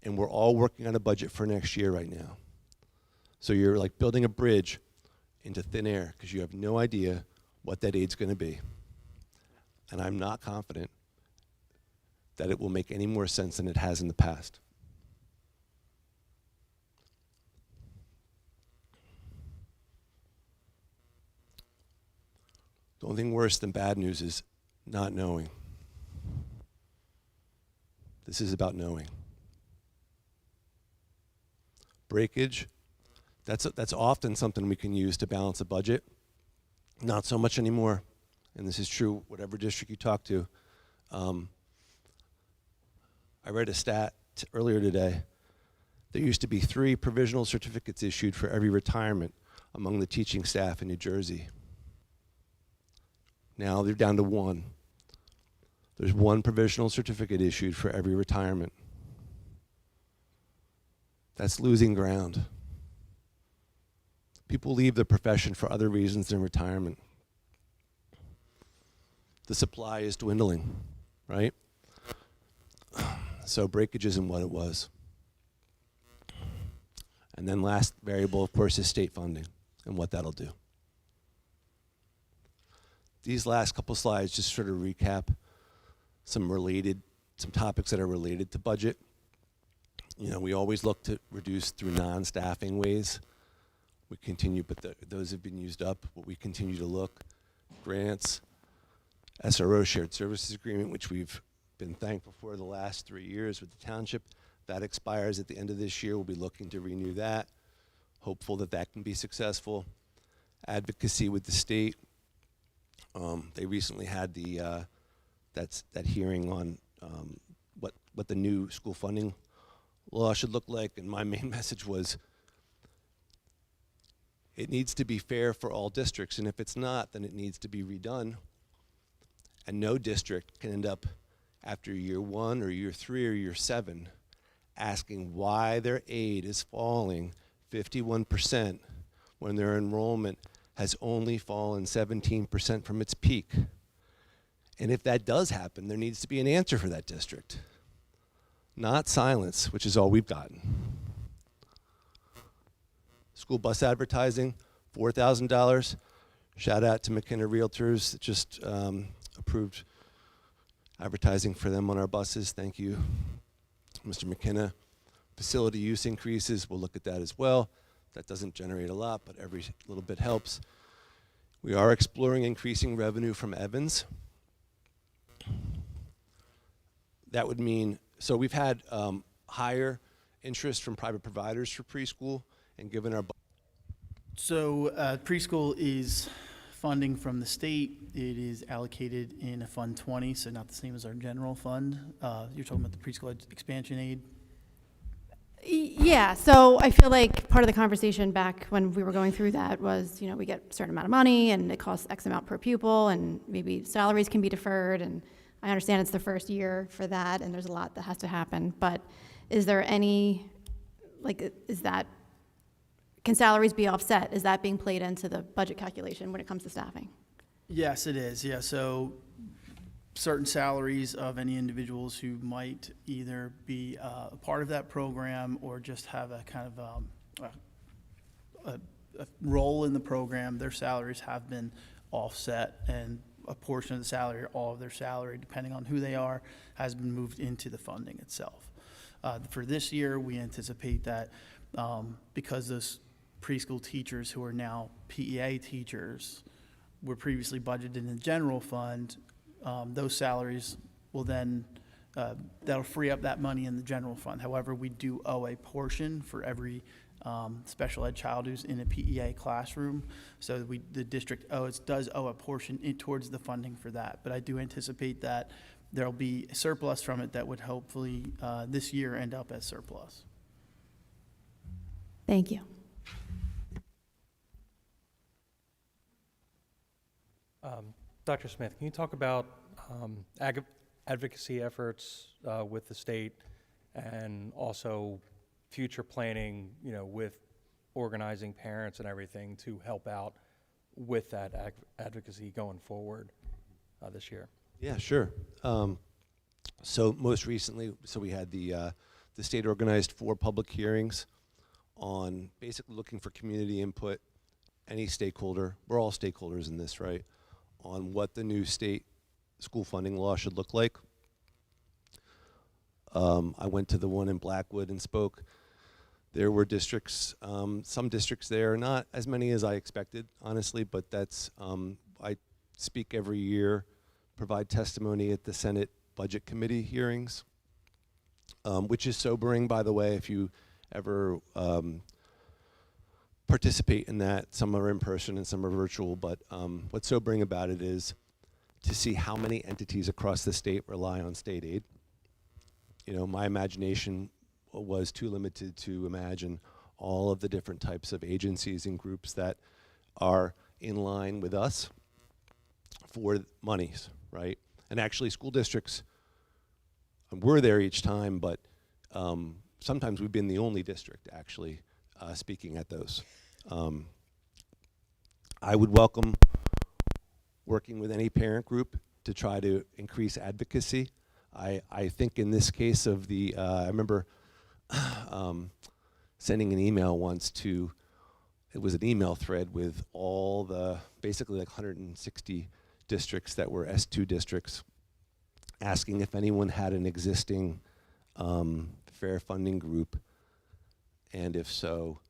[SPEAKER 6] and we're all working on a budget for next year right now. So you're like building a bridge into thin air because you have no idea what that aid's going to be. And I'm not confident that it will make any more sense than it has in the past. The only thing worse than bad news is not knowing. This is about knowing. Breakage, that's often something we can use to balance a budget. Not so much anymore, and this is true whatever district you talk to. I read a stat earlier today. There used to be 3 provisional certificates issued for every retirement among the teaching staff in New Jersey. Now they're down to 1. There's 1 provisional certificate issued for every retirement. That's losing ground. People leave the profession for other reasons than retirement. the supply is dwindling, right? So breakage isn't what it was. And then last variable, of course, is state funding and what that'll do. These last couple slides just sort of recap some topics that are related to budget. You know, we always look to reduce through non-staffing ways. We continue, but those have been used up, but we continue to look. Grants, SRO shared services agreement, which we've been thankful for the last 3 years with the township. That expires at the end of this year. We'll be looking to renew that. Hopeful that that can be successful. Advocacy with the state. They recently had that hearing on what the new school funding law should look like, and my main message was it needs to be fair for all districts, and if it's not, then it needs to be redone. And no district can end up after year 1 or year 3 or year 7 asking why their aid is falling 51% when their enrollment has only fallen 17% from its peak. And if that does happen, there needs to be an answer for that district, not silence, which is all we've gotten. School bus advertising, $4,000. Shout out to McKenna Realtors that just approved advertising for them on our buses. Thank you, Mr. McKenna. Facility use increases, we'll look at that as well. That doesn't generate a lot, but every little bit helps. We are exploring increasing revenue from Evans. That would mean, so we've had higher interest from private providers for preschool, and given our
[SPEAKER 2] So preschool is funding from the state. It is allocated in a Fund 20, so not the same as our general fund. You're talking about the preschool expansion aid?
[SPEAKER 7] Yeah, so I feel like part of the conversation back when we were going through that was, you know, we get a certain amount of money and it costs X amount per pupil and maybe salaries can be deferred, and I understand it's the first year for that and there's a lot that has to happen, but is there any, like, can salaries be offset? Is that being played into the budget calculation when it comes to staffing?
[SPEAKER 2] Yes, it is, yeah. So certain salaries of any individuals who might either be a part of that program or just have a kind of a role in the program, their salaries have been offset, and a portion of the salary or all of their salary, depending on who they are, has been moved into the funding itself. For this year, we anticipate that because those preschool teachers who are now PEA teachers were previously budgeted in the general fund, those salaries will then, that'll free up that money in the general fund. However, we do owe a portion for every special ed child who's in a PEA classroom. So the district does owe a portion towards the funding for that. But I do anticipate that there'll be a surplus from it that would hopefully this year end up as surplus.
[SPEAKER 7] Thank you.
[SPEAKER 5] Dr. Smith, can you talk about advocacy efforts with the state and also future planning, you know, with organizing parents and everything to help out with that advocacy going forward this year?
[SPEAKER 6] Yeah, sure. So most recently, we had the state organized 4 public hearings on basically looking for community input, any stakeholder, we're all stakeholders in this, right, on what the new state school funding law should look like. I went to the one in Blackwood and spoke. There were districts, some districts there, not as many as I expected, honestly, but that's, I speak every year, provide testimony at the Senate Budget Committee hearings, which is sobering, by the way, if you ever participate in that. Some are in person and some are virtual, but what's sobering about it is to see how many entities across the state rely on state aid. You know, my imagination was too limited to imagine all of the different types of agencies and groups that are in line with us for monies, right? And actually school districts, we're there each time, but sometimes we've been the only district actually speaking at those. I would welcome working with any parent group to try to increase advocacy. I think in this case of the, I remember sending an email once to, it was an email thread with all the, basically like 160 districts that were S2 districts, asking if anyone had an existing fair funding group, and if so,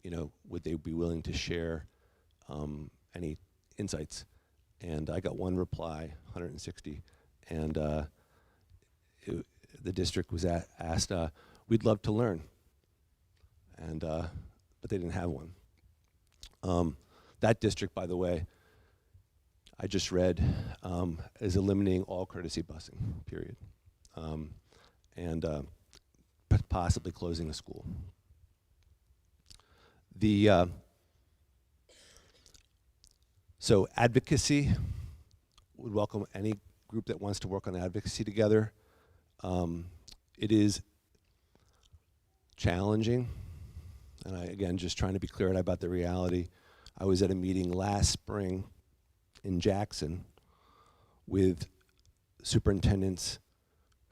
[SPEAKER 6] you know, would they be willing to share any insights? And I got one reply, 160, and the district was asked, we'd love to learn, and but they didn't have one. That district, by the way, I just read, is eliminating all courtesy busing, period, and possibly closing the school. So advocacy would welcome any group that wants to work on advocacy together. It is challenging, and again, just trying to be clear about the reality. I was at a meeting last spring in Jackson with superintendents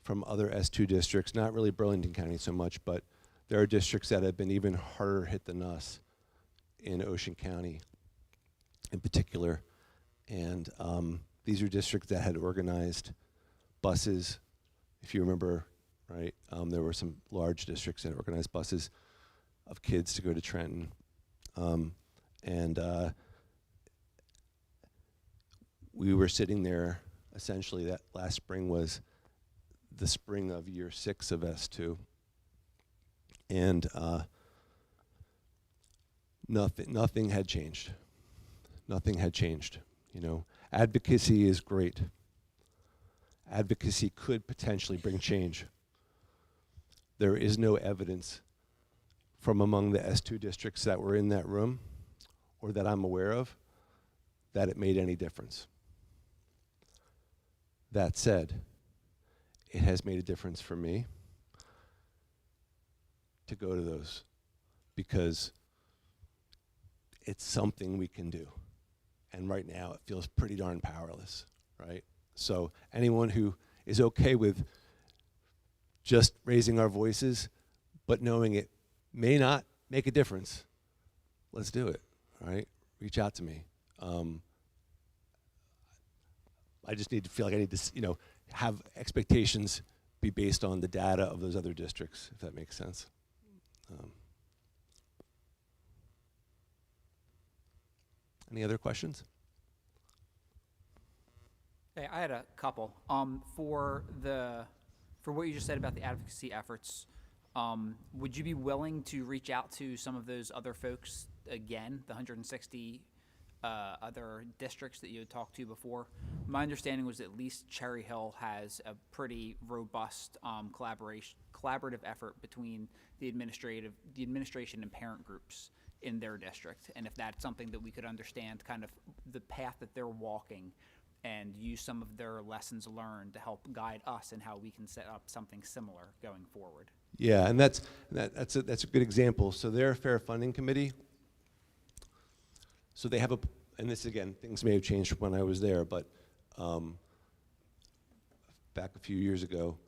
[SPEAKER 6] from other S2 districts, not really Burlington County so much, but there are districts that have been even harder hit than us in Ocean County in particular. And these are districts that had organized buses. If you remember, right, there were some large districts that organized buses of kids to go to Trenton. We were sitting there, essentially that last spring was the spring of year 6 of S2. And nothing had changed. Nothing had changed. You know, advocacy is great. Advocacy could potentially bring change. There is no evidence from among the S2 districts that were in that room, or that I'm aware of, that it made any difference. That said, it has made a difference for me to go to those, because it's something we can do. And right now it feels pretty darn powerless, right? So anyone who is okay with just raising our voices, but knowing it may not make a difference, let's do it, all right? Reach out to me. I just need to feel like I need to, you know, have expectations be based on the data of those other districts, if that makes sense. Any other questions?
[SPEAKER 8] Hey, I had a couple. For what you just said about the advocacy efforts, would you be willing to reach out to some of those other folks again, the 160 other districts that you had talked to before? My understanding was at least Cherry Hill has a pretty robust collaborative effort between the administration and parent groups in their district, and if that's something that we could understand kind of the path that they're walking and use some of their lessons learned to help guide us in how we can set up something similar going forward.
[SPEAKER 6] Yeah, and that's a good example. So their Fair Funding Committee, so they have and this again, things may have changed from when I was there, but back a few years ago,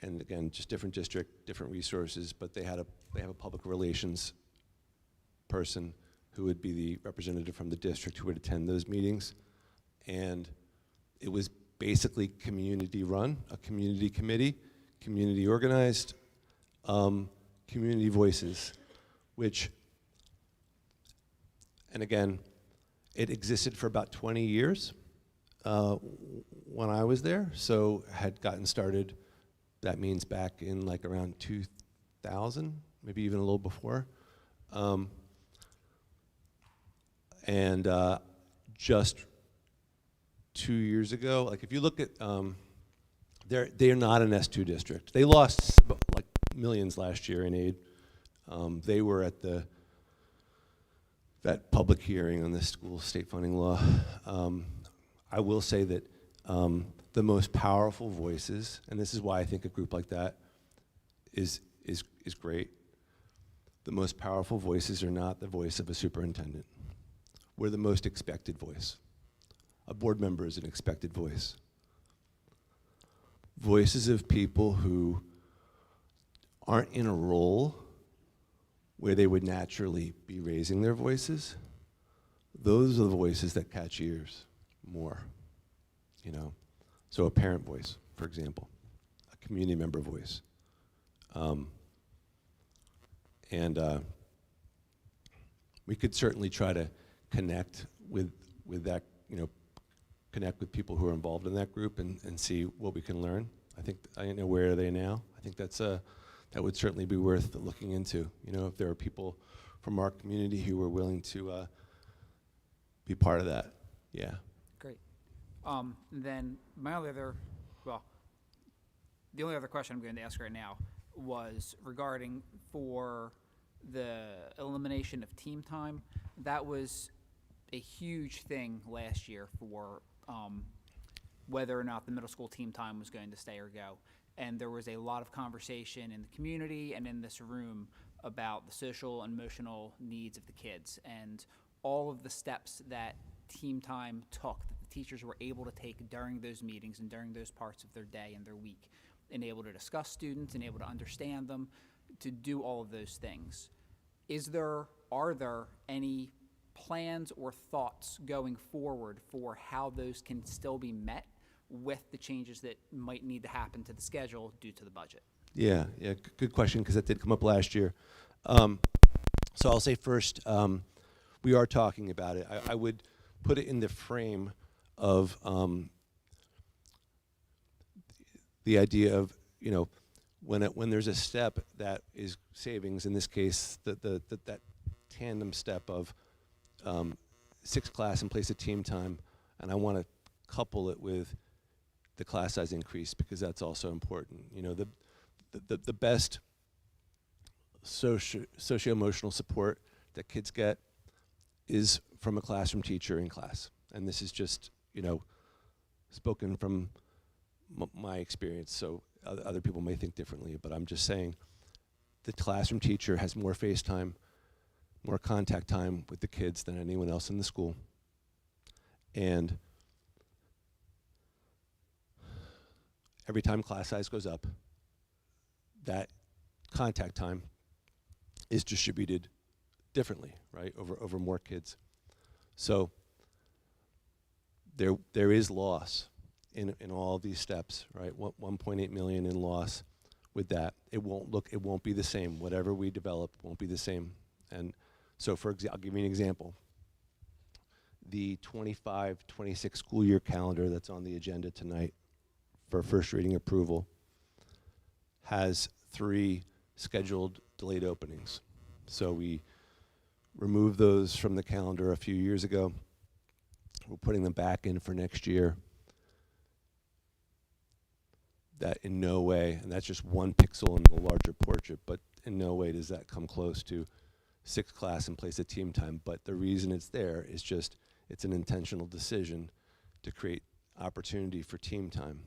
[SPEAKER 6] and again, just different district, different resources, but they have a public relations person who would be the representative from the district who would attend those meetings. And it was basically community run, a community committee, community organized, community voices, which, and again, it existed for about 20 years when I was there, so had gotten started, that means back in like around 2000, maybe even a little before. Just 2 years ago, like if you look at, they're not an S2 district. They lost like millions last year in aid. They were at that public hearing on the school state funding law. I will say that the most powerful voices, and this is why I think a group like that is great. The most powerful voices are not the voice of a superintendent. We're the most expected voice. A board member is an expected voice. Voices of people who aren't in a role where they would naturally be raising their voices, those are the voices that catch ears more, you know. So a parent voice, for example, a community member voice. We could certainly try to connect with that, you know, connect with people who are involved in that group and see what we can learn. I think, I don't know, where are they now? I think that's that would certainly be worth looking into. You know, if there are people from our community who are willing to be part of that. Yeah.
[SPEAKER 8] Great. Then my only other, well, the only other question I'm going to ask right now was regarding for the elimination of team time. That was a huge thing last year for whether or not the middle school team time was going to stay or go. And there was a lot of conversation in the community and in this room about the social and emotional needs of the kids and all of the steps that team time took, that the teachers were able to take during those meetings and during those parts of their day and their week, and able to discuss students and able to understand them, to do all of those things. Are there any plans or thoughts going forward for how those can still be met with the changes that might need to happen to the schedule due to the budget?
[SPEAKER 6] Yeah, good question, because that did come up last year. So I'll say first, we are talking about it. I would put it in the frame of the idea of, you know, when there's a step that is savings, in this case, that tandem step of 6 class in place of team time, and I want to couple it with the class size increase, because that's also important. You know, the best socio-emotional support that kids get is from a classroom teacher in class. And this is just, you know, spoken from my experience, so other people may think differently, but I'm just saying the classroom teacher has more face time, more contact time with the kids than anyone else in the school. And every time class size goes up, that contact time is distributed differently, right, over more kids. So there is loss in all of these steps, right? 1.8 million in loss with that. It won't be the same. Whatever we develop won't be the same. And so I'll give you an example. The 25-26 school year calendar that's on the agenda tonight for first reading approval has 3 scheduled delayed openings. So we removed those from the calendar a few years ago. We're putting them back in for next year. That in no way, and that's just one pixel in the larger portrait, but in no way does that come close to 6 class in place of team time. But the reason it's there is just, it's an intentional decision to create opportunity for team time.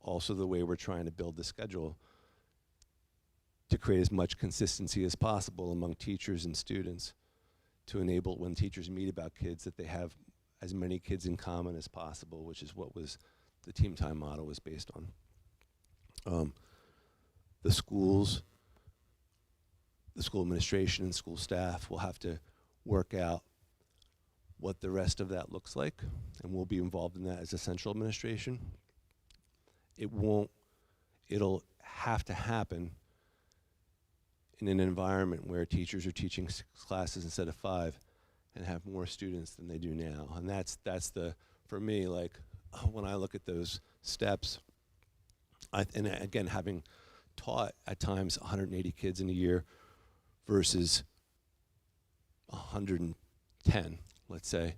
[SPEAKER 6] Also, the way we're trying to build the schedule to create as much consistency as possible among teachers and students, to enable when teachers meet about kids that they have as many kids in common as possible, which is what was the team time model was based on. The schools, the school administration and school staff will have to work out what the rest of that looks like, and we'll be involved in that as a central administration. It'll have to happen in an environment where teachers are teaching 6 classes instead of 5 and have more students than they do now. And that's for me, like, when I look at those steps, and again, having taught at times 180 kids in a year versus 110, let's say,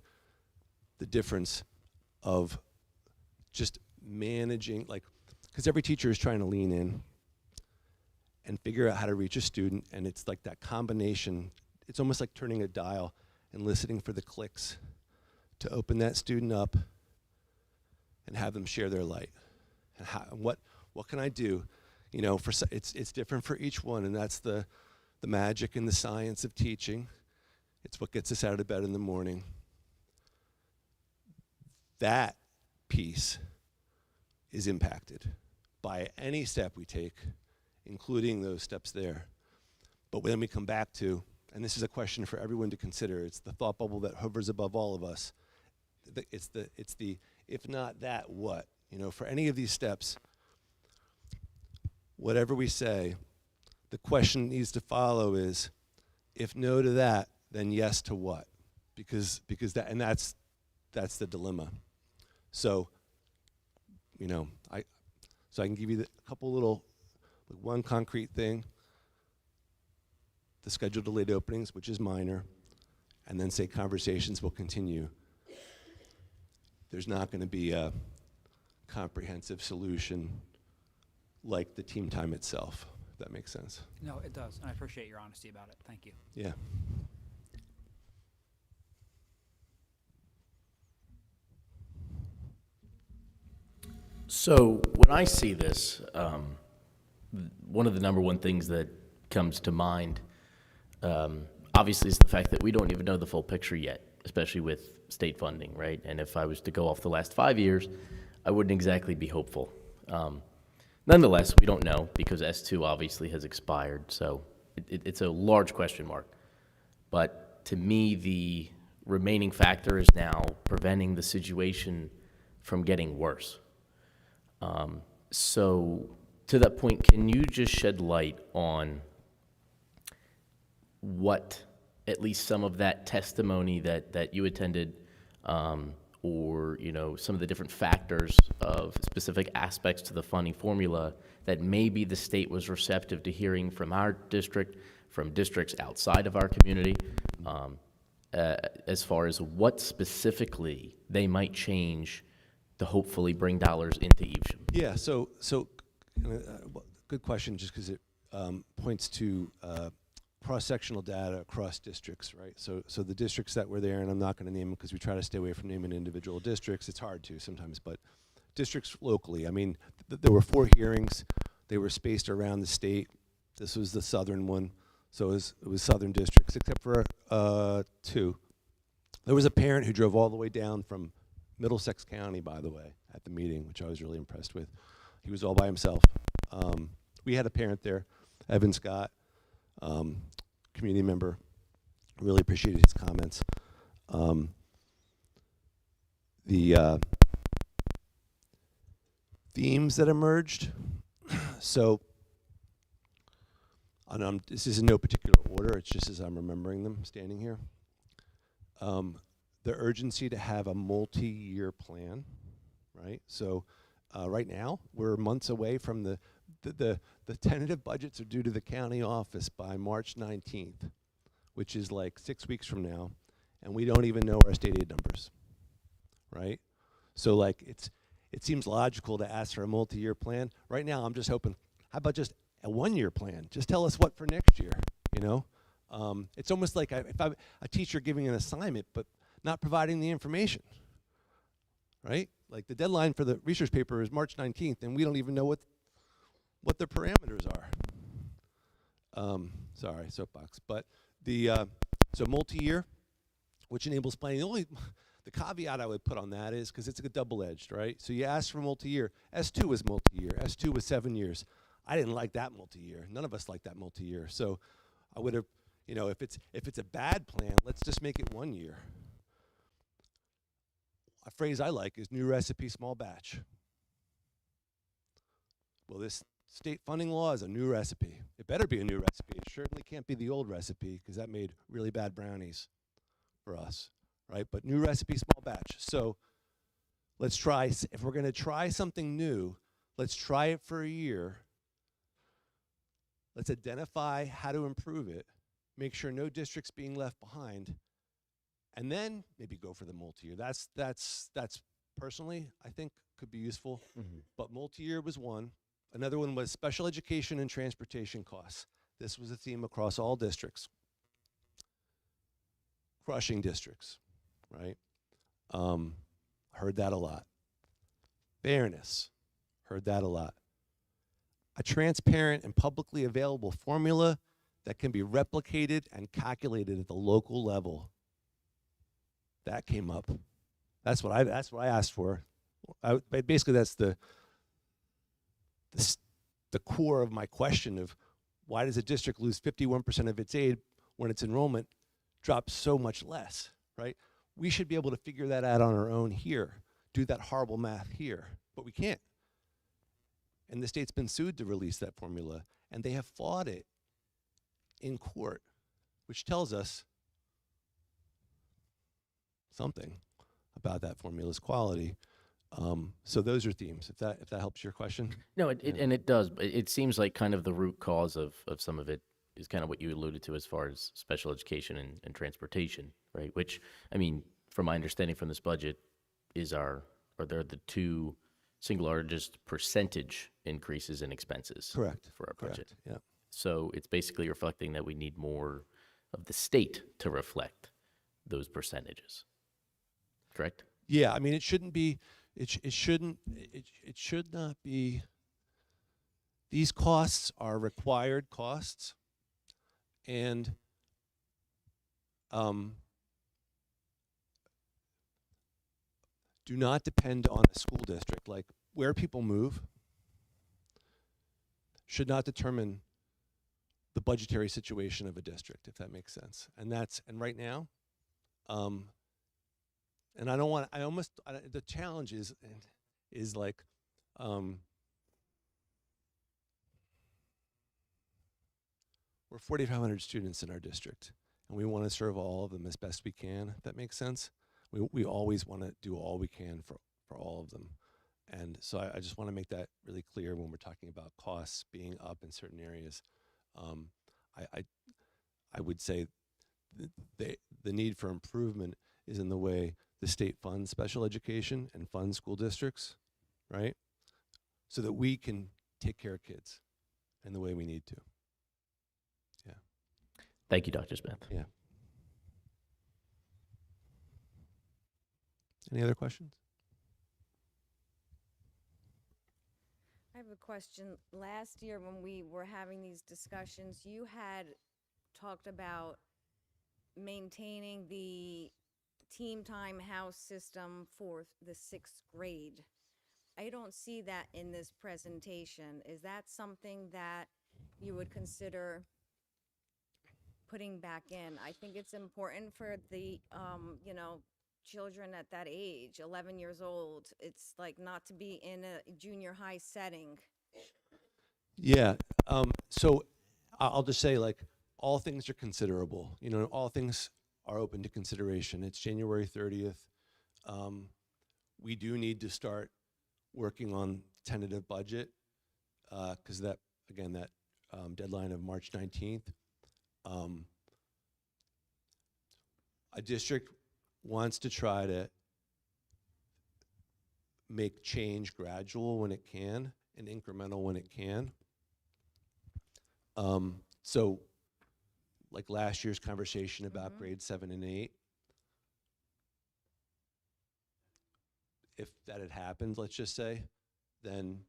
[SPEAKER 6] the difference of just managing, like, because every teacher is trying to lean in and figure out how to reach a student, and it's like that combination. It's almost like turning a dial and listening for the clicks to open that student up and have them share their light. And what can I do? You know, it's different for each one, and that's the magic and the science of teaching. It's what gets us out of bed in the morning. that piece is impacted by any step we take, including those steps there. But then we come back to, and this is a question for everyone to consider, it's the thought bubble that hovers above all of us. It's the if not that, what? You know, for any of these steps, whatever we say, the question needs to follow is, if no to that, then yes to what? Because that's the dilemma. So, you know, I can give you a couple little, one concrete thing, the scheduled delayed openings, which is minor, and then say conversations will continue. There's not going to be a comprehensive solution like the team time itself, if that makes sense.
[SPEAKER 8] No, it does, and I appreciate your honesty about it. Thank you.
[SPEAKER 6] Yeah.
[SPEAKER 9] So when I see this, one of the number one things that comes to mind, obviously, is the fact that we don't even know the full picture yet, especially with state funding, right? And if I was to go off the last 5 years, I wouldn't exactly be hopeful. Nonetheless, we don't know because S2 obviously has expired, so it's a large question mark. But to me, the remaining factor is now preventing the situation from getting worse. So to that point, can you just shed light on what at least some of that testimony that you attended, or, you know, some of the different factors of specific aspects to the funding formula that maybe the state was receptive to hearing from our district, from districts outside of our community, as far as what specifically they might change to hopefully bring dollars into Evesham?
[SPEAKER 6] Yeah, so good question, just because it points to cross-sectional data across districts, right? So the districts that were there, and I'm not going to name them because we try to stay away from naming individual districts. It's hard to sometimes, but districts locally. I mean, there were 4 hearings. They were spaced around the state. This was the southern one, so it was southern districts, except for 2. There was a parent who drove all the way down from Middlesex County, by the way, at the meeting, which I was really impressed with. He was all by himself. We had a parent there, Evan Scott, community member. Really appreciated his comments. The themes that emerged. So, and this is in no particular order, it's just as I'm remembering them standing here. The urgency to have a multi-year plan, right? So right now, we're months away from the tentative budgets are due to the county office by March 19th, which is like 6 weeks from now, and we don't even know our state aid numbers, right? So like it seems logical to ask for a multi-year plan. Right now, I'm just hoping, how about just a 1-year plan? Just tell us what for next year, you know? It's almost like if I'm a teacher giving an assignment, but not providing the information, right? Like the deadline for the research paper is March 19th, and we don't even know what the parameters are. Sorry, soapbox. But so multi-year, which enables planning. The caveat I would put on that is, because it's a double-edged, right? So you asked for multi-year. S2 was multi-year. S2 was 7 years. I didn't like that multi-year. None of us liked that multi-year. So I would have, you know, if it's a bad plan, let's just make it 1 year. A phrase I like is new recipe, small batch. Well, this state funding law is a new recipe. It better be a new recipe. It certainly can't be the old recipe, because that made really bad brownies for us, right? But new recipe, small batch. So let's try, if we're going to try something new, let's try it for a year. Let's identify how to improve it, make sure no district's being left behind, and then maybe go for the multi-year. That's personally, I think, could be useful. Mm-hmm. But multi-year was one. Another one was special education and transportation costs. This was a theme across all districts. Crushing districts, right? Heard that a lot. Fairness, heard that a lot. A transparent and publicly available formula that can be replicated and calculated at the local level. That came up. That's what I asked for. Basically, that's the core of my question of why does a district lose 51% of its aid when its enrollment drops so much less, right? We should be able to figure that out on our own here, do that horrible math here, but we can't. And the state's been sued to release that formula, and they have fought it in court, which tells us something about that formula's quality. So those are themes, if that helps your question.
[SPEAKER 9] No, and it does. But it seems like kind of the root cause of some of it is kind of what you alluded to as far as special education and transportation, right? Which, I mean, from my understanding from this budget, they're the two single largest percentage increases in expenses.
[SPEAKER 6] Correct.
[SPEAKER 9] For our budget.
[SPEAKER 6] Yeah.
[SPEAKER 9] So it's basically reflecting that we need more of the state to reflect those percentages. Correct?
[SPEAKER 6] Yeah, I mean, it should not be, these costs are required costs, and do not depend on the school district. Like, where people move should not determine the budgetary situation of a district, if that makes sense. And right now, and the challenge is like, we're 4,500 students in our district, and we want to serve all of them as best we can, if that makes sense. We always want to do all we can for all of them. And so I just want to make that really clear when we're talking about costs being up in certain areas. I would say the need for improvement is in the way the state funds special education and funds school districts, right? So that we can take care of kids in the way we need to. Yeah.
[SPEAKER 9] Thank you, Dr. Smith.
[SPEAKER 6] Yeah. Any other questions?
[SPEAKER 10] I have a question. Last year when we were having these discussions, you had talked about maintaining the team time house system for the 6th grade. I don't see that in this presentation. Is that something that you would consider putting back in? I think it's important for the, children at that age, 11 years old. It's like not to be in a junior high setting.
[SPEAKER 6] Yeah. So I'll just say, like, all things are considerable. All things are open to consideration. It's January 30th. We do need to start working on tentative budget because that deadline of March 19th. A district wants to try to make change gradual when it can and incremental when it can. So like last year's conversation about grade 7 and 8, if that had happened, let's just say, then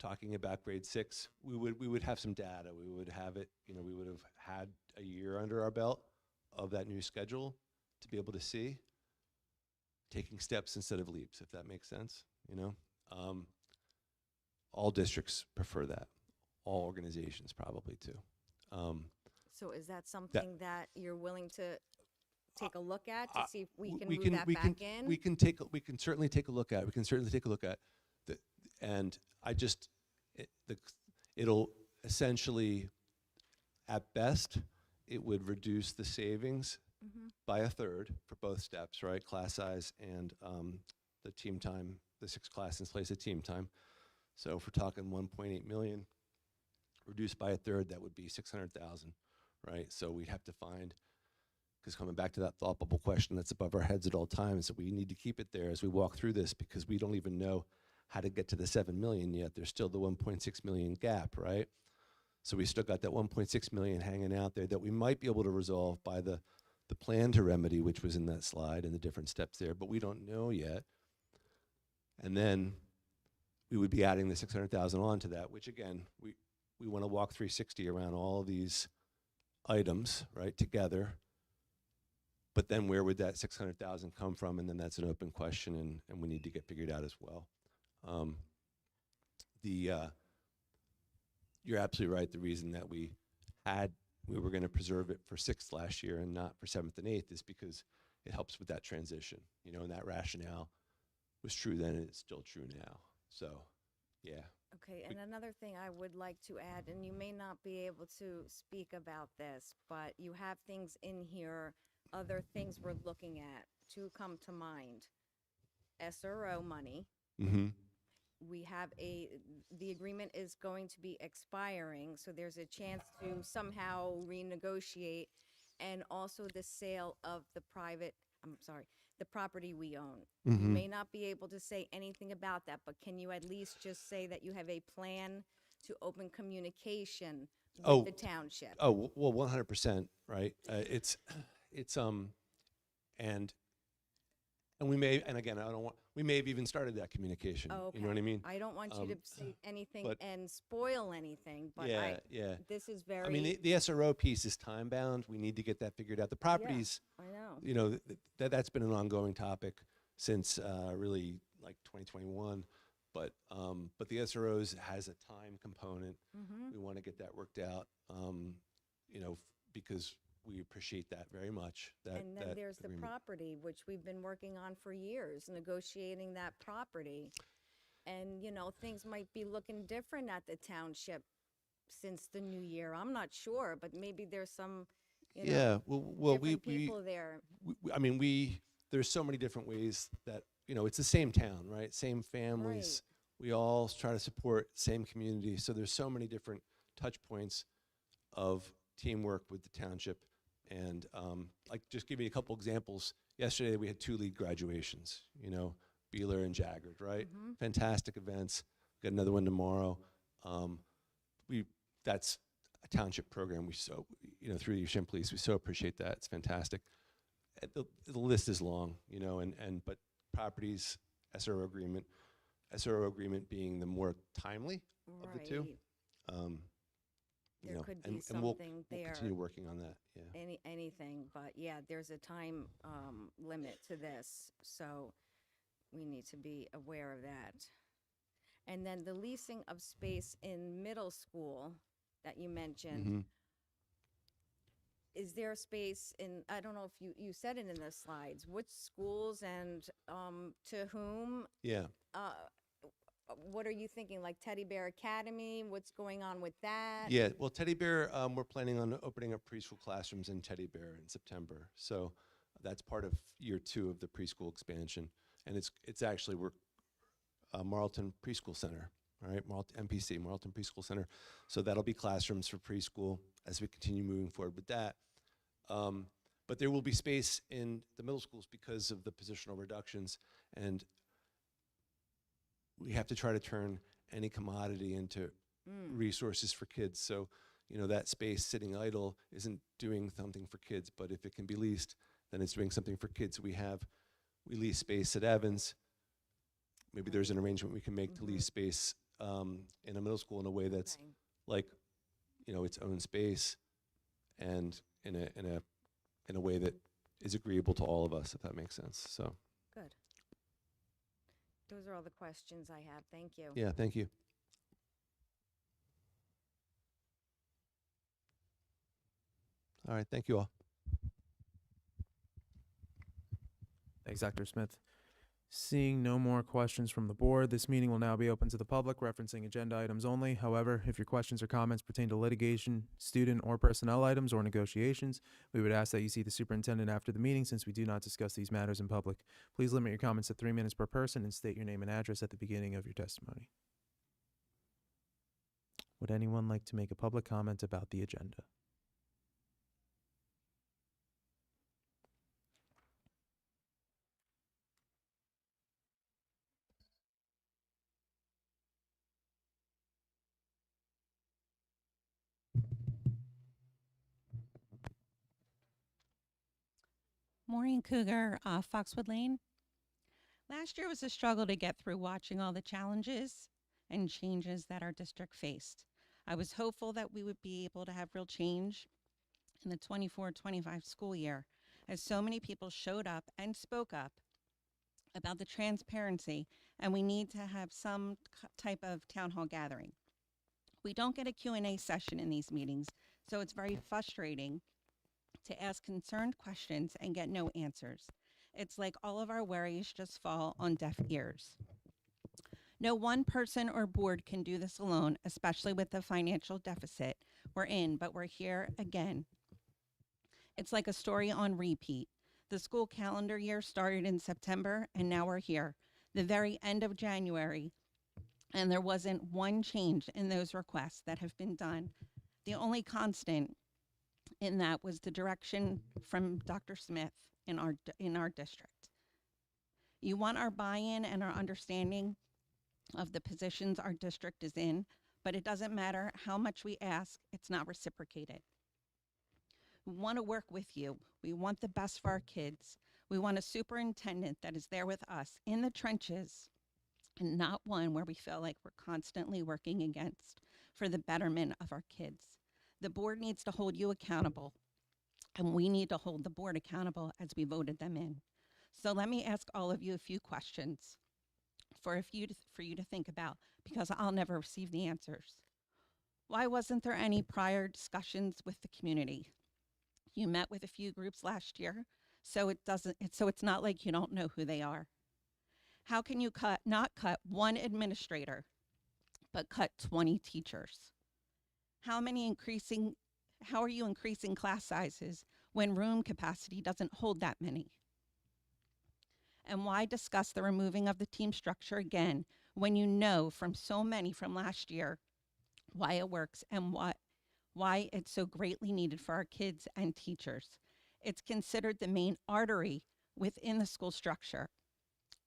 [SPEAKER 6] talking about grade 6, we would have some data. We would have it, we would have had a year under our belt of that new schedule to be able to see taking steps instead of leaps, if that makes sense. All districts prefer that. All organizations probably too.
[SPEAKER 10] So is that something that you're willing to take a look at to see if we can move that back in?
[SPEAKER 6] We can certainly take a look at. And it'll essentially, at best, it would reduce the savings by a third for both steps, right? Class size and the team time, the 6 classes in place of team time. So if we're talking 1.8 million, reduced by a third, that would be 600,000, right? So we'd have to find, because coming back to that thought bubble question that's above our heads at all times, that we need to keep it there as we walk through this, because we don't even know how to get to the 7 million yet. There's still the 1.6 million gap, right? So we still got that 1.6 million hanging out there that we might be able to resolve by the plan to remedy, which was in that slide and the different steps there, but we don't know yet. And then we would be adding the 600,000 onto that, which again, we want to walk 360 around all of these items, right, together. But then where would that 600,000 come from? And then that's an open question, and we need to get figured out as well. You're absolutely right. The reason that we were going to preserve it for 6th last year and not for 7th and 8th is because it helps with that transition, and that rationale was true then and it's still true now. So, yeah.
[SPEAKER 10] Okay, and another thing I would like to add, and you may not be able to speak about this, but you have things in here, other things we're looking at to come to mind. SRO money.
[SPEAKER 6] Mm-hmm.
[SPEAKER 10] We have the agreement is going to be expiring, so there's a chance to somehow renegotiate, and also the sale of the property we own. You may not be able to say anything about that, but can you at least just say that you have a plan to open communication with the township?
[SPEAKER 6] Oh, well, 100%, right? And we may, and again, we may have even started that communication.
[SPEAKER 10] Oh, okay.
[SPEAKER 6] You know what I mean?
[SPEAKER 10] I don't want you to say anything
[SPEAKER 6] but-
[SPEAKER 10] and spoil anything, but
[SPEAKER 6] yeah.
[SPEAKER 10] this is very.
[SPEAKER 6] I mean, the SRO piece is time bound. We need to get that figured out. The properties,
[SPEAKER 10] I know.
[SPEAKER 6] that's been an ongoing topic since really like 2021. But the SROs has a time component. We want to get that worked out. Because we appreciate that very much.
[SPEAKER 10] And then there's the property, which we've been working on for years, negotiating that property. And, things might be looking different at the township since the new year. I'm not sure, but maybe there's some,
[SPEAKER 6] well,
[SPEAKER 10] different people there.
[SPEAKER 6] There's so many different ways that, it's the same town, right? Same families.
[SPEAKER 10] Right.
[SPEAKER 6] We all try to support same community. So there's so many different touch points of teamwork with the township. And just give you a couple examples. Yesterday we had 2 lead graduations, Beeler and Jaggard, right? Fantastic events. Got another one tomorrow. That's a township program. We so, through the Evesham Police, we so appreciate that. It's fantastic. The list is long, but properties, SRO agreement being the more timely of the two.
[SPEAKER 10] There could be
[SPEAKER 6] and
[SPEAKER 10] something
[SPEAKER 6] we'll
[SPEAKER 10] there.
[SPEAKER 6] continue working on that. Yeah.
[SPEAKER 10] Anything, but yeah, there's a time limit to this, so we need to be aware of that. And then the leasing of space in middle school that you mentioned. Is there space in, I don't know if you said it in the slides, which schools and to whom?
[SPEAKER 6] Yeah.
[SPEAKER 10] What are you thinking, like Teddy Bear Academy? What's going on with that?
[SPEAKER 6] Yeah, well, Teddy Bear, we're planning on opening up preschool classrooms in Teddy Bear in September. So that's part of year 2 of the preschool expansion. And it's actually, we're Marlton Preschool Center, all right? MPC, Marlton Preschool Center. So that'll be classrooms for preschool as we continue moving forward with that. But there will be space in the middle schools because of the positional reductions. And we have to try to turn any commodity into resources for kids. So, that space sitting idle isn't doing something for kids, but if it can be leased, then it's doing something for kids. We lease space at Evans. Maybe there's an arrangement we can make to lease space in a middle school in a way that's like, its own space and in a way that is agreeable to all of us, if that makes sense. So.
[SPEAKER 10] Good. Those are all the questions I have. Thank you.
[SPEAKER 6] Yeah, thank you. All right, thank you all.
[SPEAKER 1] Thanks, Dr. Smith. Seeing no more questions from the board, this meeting will now be open to the public, referencing agenda items only. However, if your questions or comments pertain to litigation, student or personnel items, or negotiations, we would ask that you see the superintendent after the meeting, since we do not discuss these matters in public. Please limit your comments to 3 minutes per person and state your name and address at the beginning of your testimony. Would anyone like to make a public comment about the agenda?
[SPEAKER 11] Maureen Cougar, Foxwood Lane. Last year was a struggle to get through watching all the challenges and changes that our district faced. I was hopeful that we would be able to have real change in the 24-25 school year. as so many people showed up and spoke up about the transparency, and we need to have some type of town hall gathering. We don't get a Q&A session in these meetings, so it's very frustrating to ask concerned questions and get no answers. It's like all of our worries just fall on deaf ears. No one person or board can do this alone, especially with the financial deficit we're in, but we're here again. It's like a story on repeat. The school calendar year started in September, and now we're here, the very end of January, and there wasn't one change in those requests that have been done. The only constant in that was the direction from Dr. Smith in our district. You want our buy-in and our understanding of the positions our district is in, but it doesn't matter how much we ask, it's not reciprocated. We want to work with you. We want the best for our kids. We want a superintendent that is there with us in the trenches, and not one where we feel like we're constantly working against for the betterment of our kids. The board needs to hold you accountable, and we need to hold the board accountable as we voted them in. So let me ask all of you a few questions for you to think about, because I'll never receive the answers. Why wasn't there any prior discussions with the community? You met with a few groups last year, so it's not like you don't know who they are. How can you not cut one administrator, but cut 20 teachers? How are you increasing class sizes when room capacity doesn't hold that many? And why discuss the removing of the team structure again when you know from so many from last year why it works and why it's so greatly needed for our kids and teachers? It's considered the main artery within the school structure.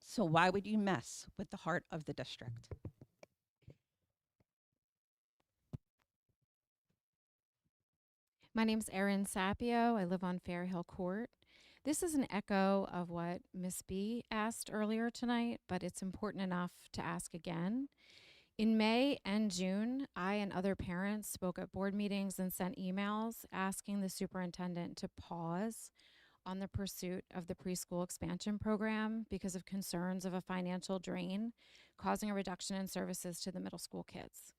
[SPEAKER 11] So why would you mess with the heart of the district?
[SPEAKER 12] My name's Erin Sapio. I live on Fair Hill Court. This is an echo of what Ms. B asked earlier tonight, but it's important enough to ask again. In May and June, I and other parents spoke at board meetings and sent emails asking the superintendent to pause on the pursuit of the preschool expansion program because of concerns of a financial drain causing a reduction in services to the middle school kids.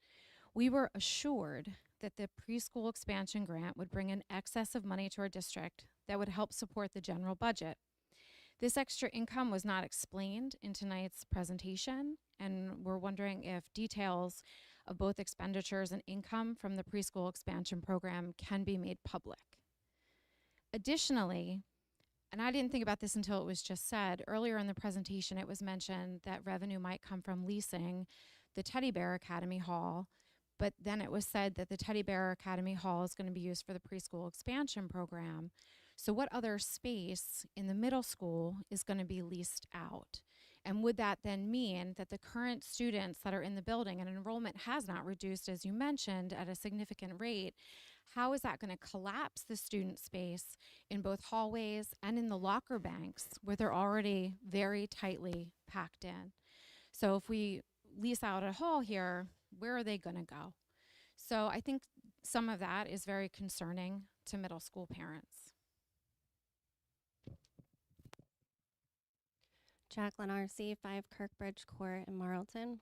[SPEAKER 12] We were assured that the preschool expansion grant would bring an excess of money to our district that would help support the general budget. This extra income was not explained in tonight's presentation, and we're wondering if details of both expenditures and income from the preschool expansion program can be made public. Additionally, and I didn't think about this until it was just said, earlier in the presentation it was mentioned that revenue might come from leasing the Teddy Bear Academy Hall, but then it was said that the Teddy Bear Academy Hall is going to be used for the preschool expansion program. So what other space in the middle school is going to be leased out? And would that then mean that the current students that are in the building, and enrollment has not reduced, as you mentioned, at a significant rate, how is that going to collapse the student space in both hallways and in the locker banks where they're already very tightly packed in? So if we lease out a hall here, where are they going to go? So I think some of that is very concerning to middle school parents.
[SPEAKER 13] Jacqueline R.C., 5 Kirkbridge Court in Marlton.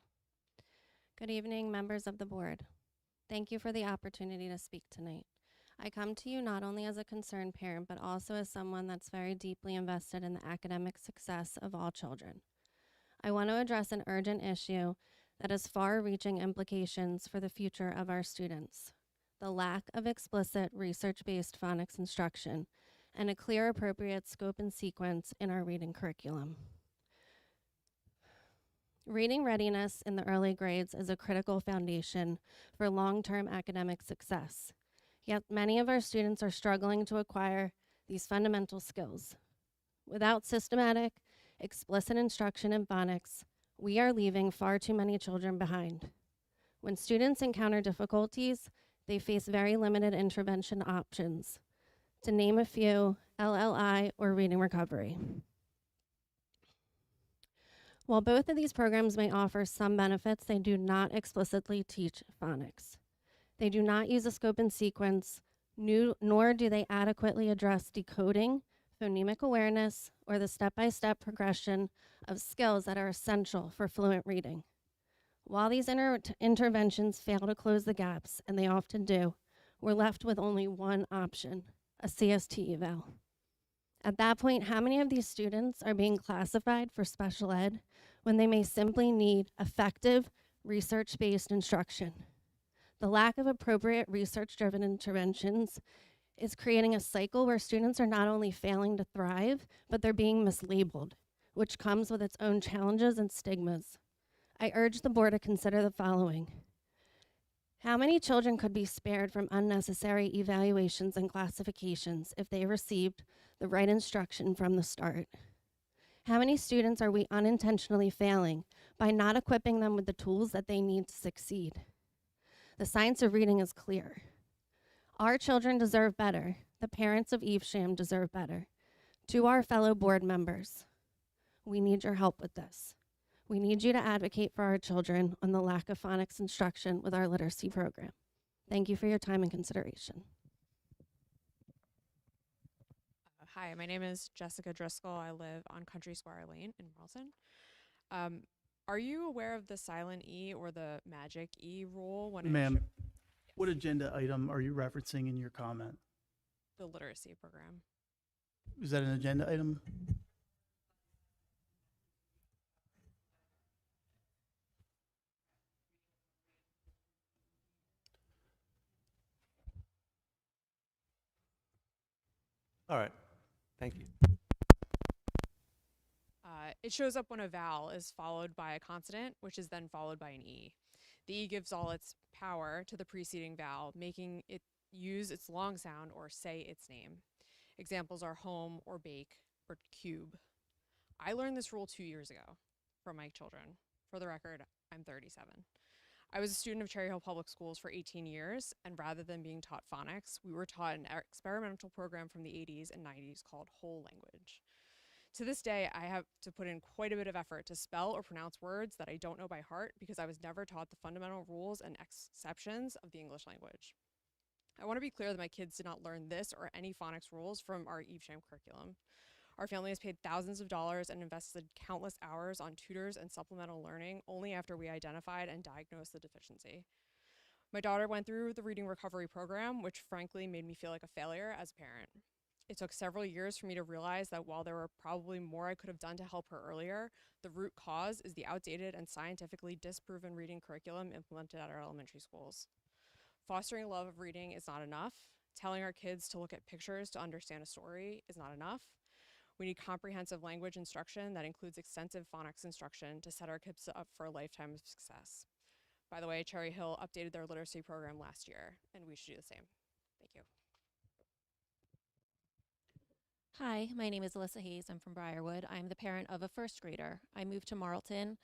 [SPEAKER 13] Good evening, members of the board. Thank you for the opportunity to speak tonight. I come to you not only as a concerned parent, but also as someone that's very deeply invested in the academic success of all children. I want to address an urgent issue that has far-reaching implications for the future of our students: the lack of explicit research-based phonics instruction and a clear, appropriate scope and sequence in our reading curriculum. Reading readiness in the early grades is a critical foundation for long-term academic success. Yet many of our students are struggling to acquire these fundamental skills. Without systematic, explicit instruction in phonics, we are leaving far too many children behind. When students encounter difficulties, they face very limited intervention options. To name a few, LLI or reading recovery. While both of these programs may offer some benefits, they do not explicitly teach phonics. They do not use a scope and sequence, nor do they adequately address decoding, phonemic awareness, or the step-by-step progression of skills that are essential for fluent reading. While these interventions fail to close the gaps, and they often do, we're left with only one option, a CST eval. At that point, how many of these students are being classified for special ed when they may simply need effective, research-based instruction? The lack of appropriate research-driven interventions is creating a cycle where students are not only failing to thrive, but they're being mislabeled, which comes with its own challenges and stigmas. I urge the board to consider the following. How many children could be spared from unnecessary evaluations and classifications if they received the right instruction from the start? How many students are we unintentionally failing by not equipping them with the tools that they need to succeed? The science of reading is clear. Our children deserve better. The parents of Evesham deserve better. To our fellow board members, we need your help with this. We need you to advocate for our children on the lack of phonics instruction with our literacy program. Thank you for your time and consideration.
[SPEAKER 14] Hi, my name is Jessica Driscoll. I live on Country Squire Lane in Marlton. Are you aware of the silent E or the magic E rule when
[SPEAKER 2] Ma'am, what agenda item are you referencing in your comment?
[SPEAKER 14] the literacy program?
[SPEAKER 2] Is that an agenda item?
[SPEAKER 6] All right. Thank you.
[SPEAKER 14] It shows up when a vowel is followed by a consonant, which is then followed by an E. The E gives all its power to the preceding vowel, making it use its long sound or say its name. Examples are home or bake or cube. I learned this rule 2 years ago from my children. For the record, I'm 37. I was a student of Cherry Hill Public Schools for 18 years, and rather than being taught phonics, we were taught an experimental program from the 80s and 90s called whole language. To this day, I have to put in quite a bit of effort to spell or pronounce words that I don't know by heart because I was never taught the fundamental rules and exceptions of the English language. I want to be clear that my kids did not learn this or any phonics rules from our Evesham curriculum. Our family has paid thousands of dollars and invested countless hours on tutors and supplemental learning only after we identified and diagnosed the deficiency. My daughter went through the reading recovery program, which frankly made me feel like a failure as a parent. It took several years for me to realize that while there were probably more I could have done to help her earlier, the root cause is the outdated and scientifically disproven reading curriculum implemented at our elementary schools. Fostering a love of reading is not enough. Telling our kids to look at pictures to understand a story is not enough. We need comprehensive language instruction that includes extensive phonics instruction to set our kids up for a lifetime of success. By the way, Cherry Hill updated their literacy program last year, and we should do the same. Thank you.
[SPEAKER 15] Hi, my name is Alyssa Hayes. I'm from Briarwood. I'm the parent of a first grader. I moved to Marlton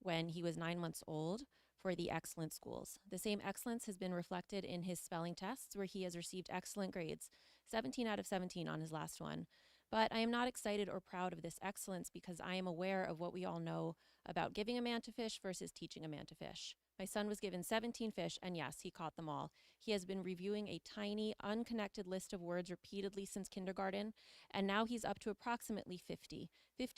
[SPEAKER 15] when he was 9 months old for the excellent schools. The same excellence has been reflected in his spelling tests where he has received excellent grades, 17 out of 17 on his last one. But I am not excited or proud of this excellence because I am aware of what we all know about giving a man to fish versus teaching a man to fish. My son was given 17 fish, and yes, he caught them all. He has been reviewing a tiny, unconnected list of words repeatedly since kindergarten, and now he's up to approximately 50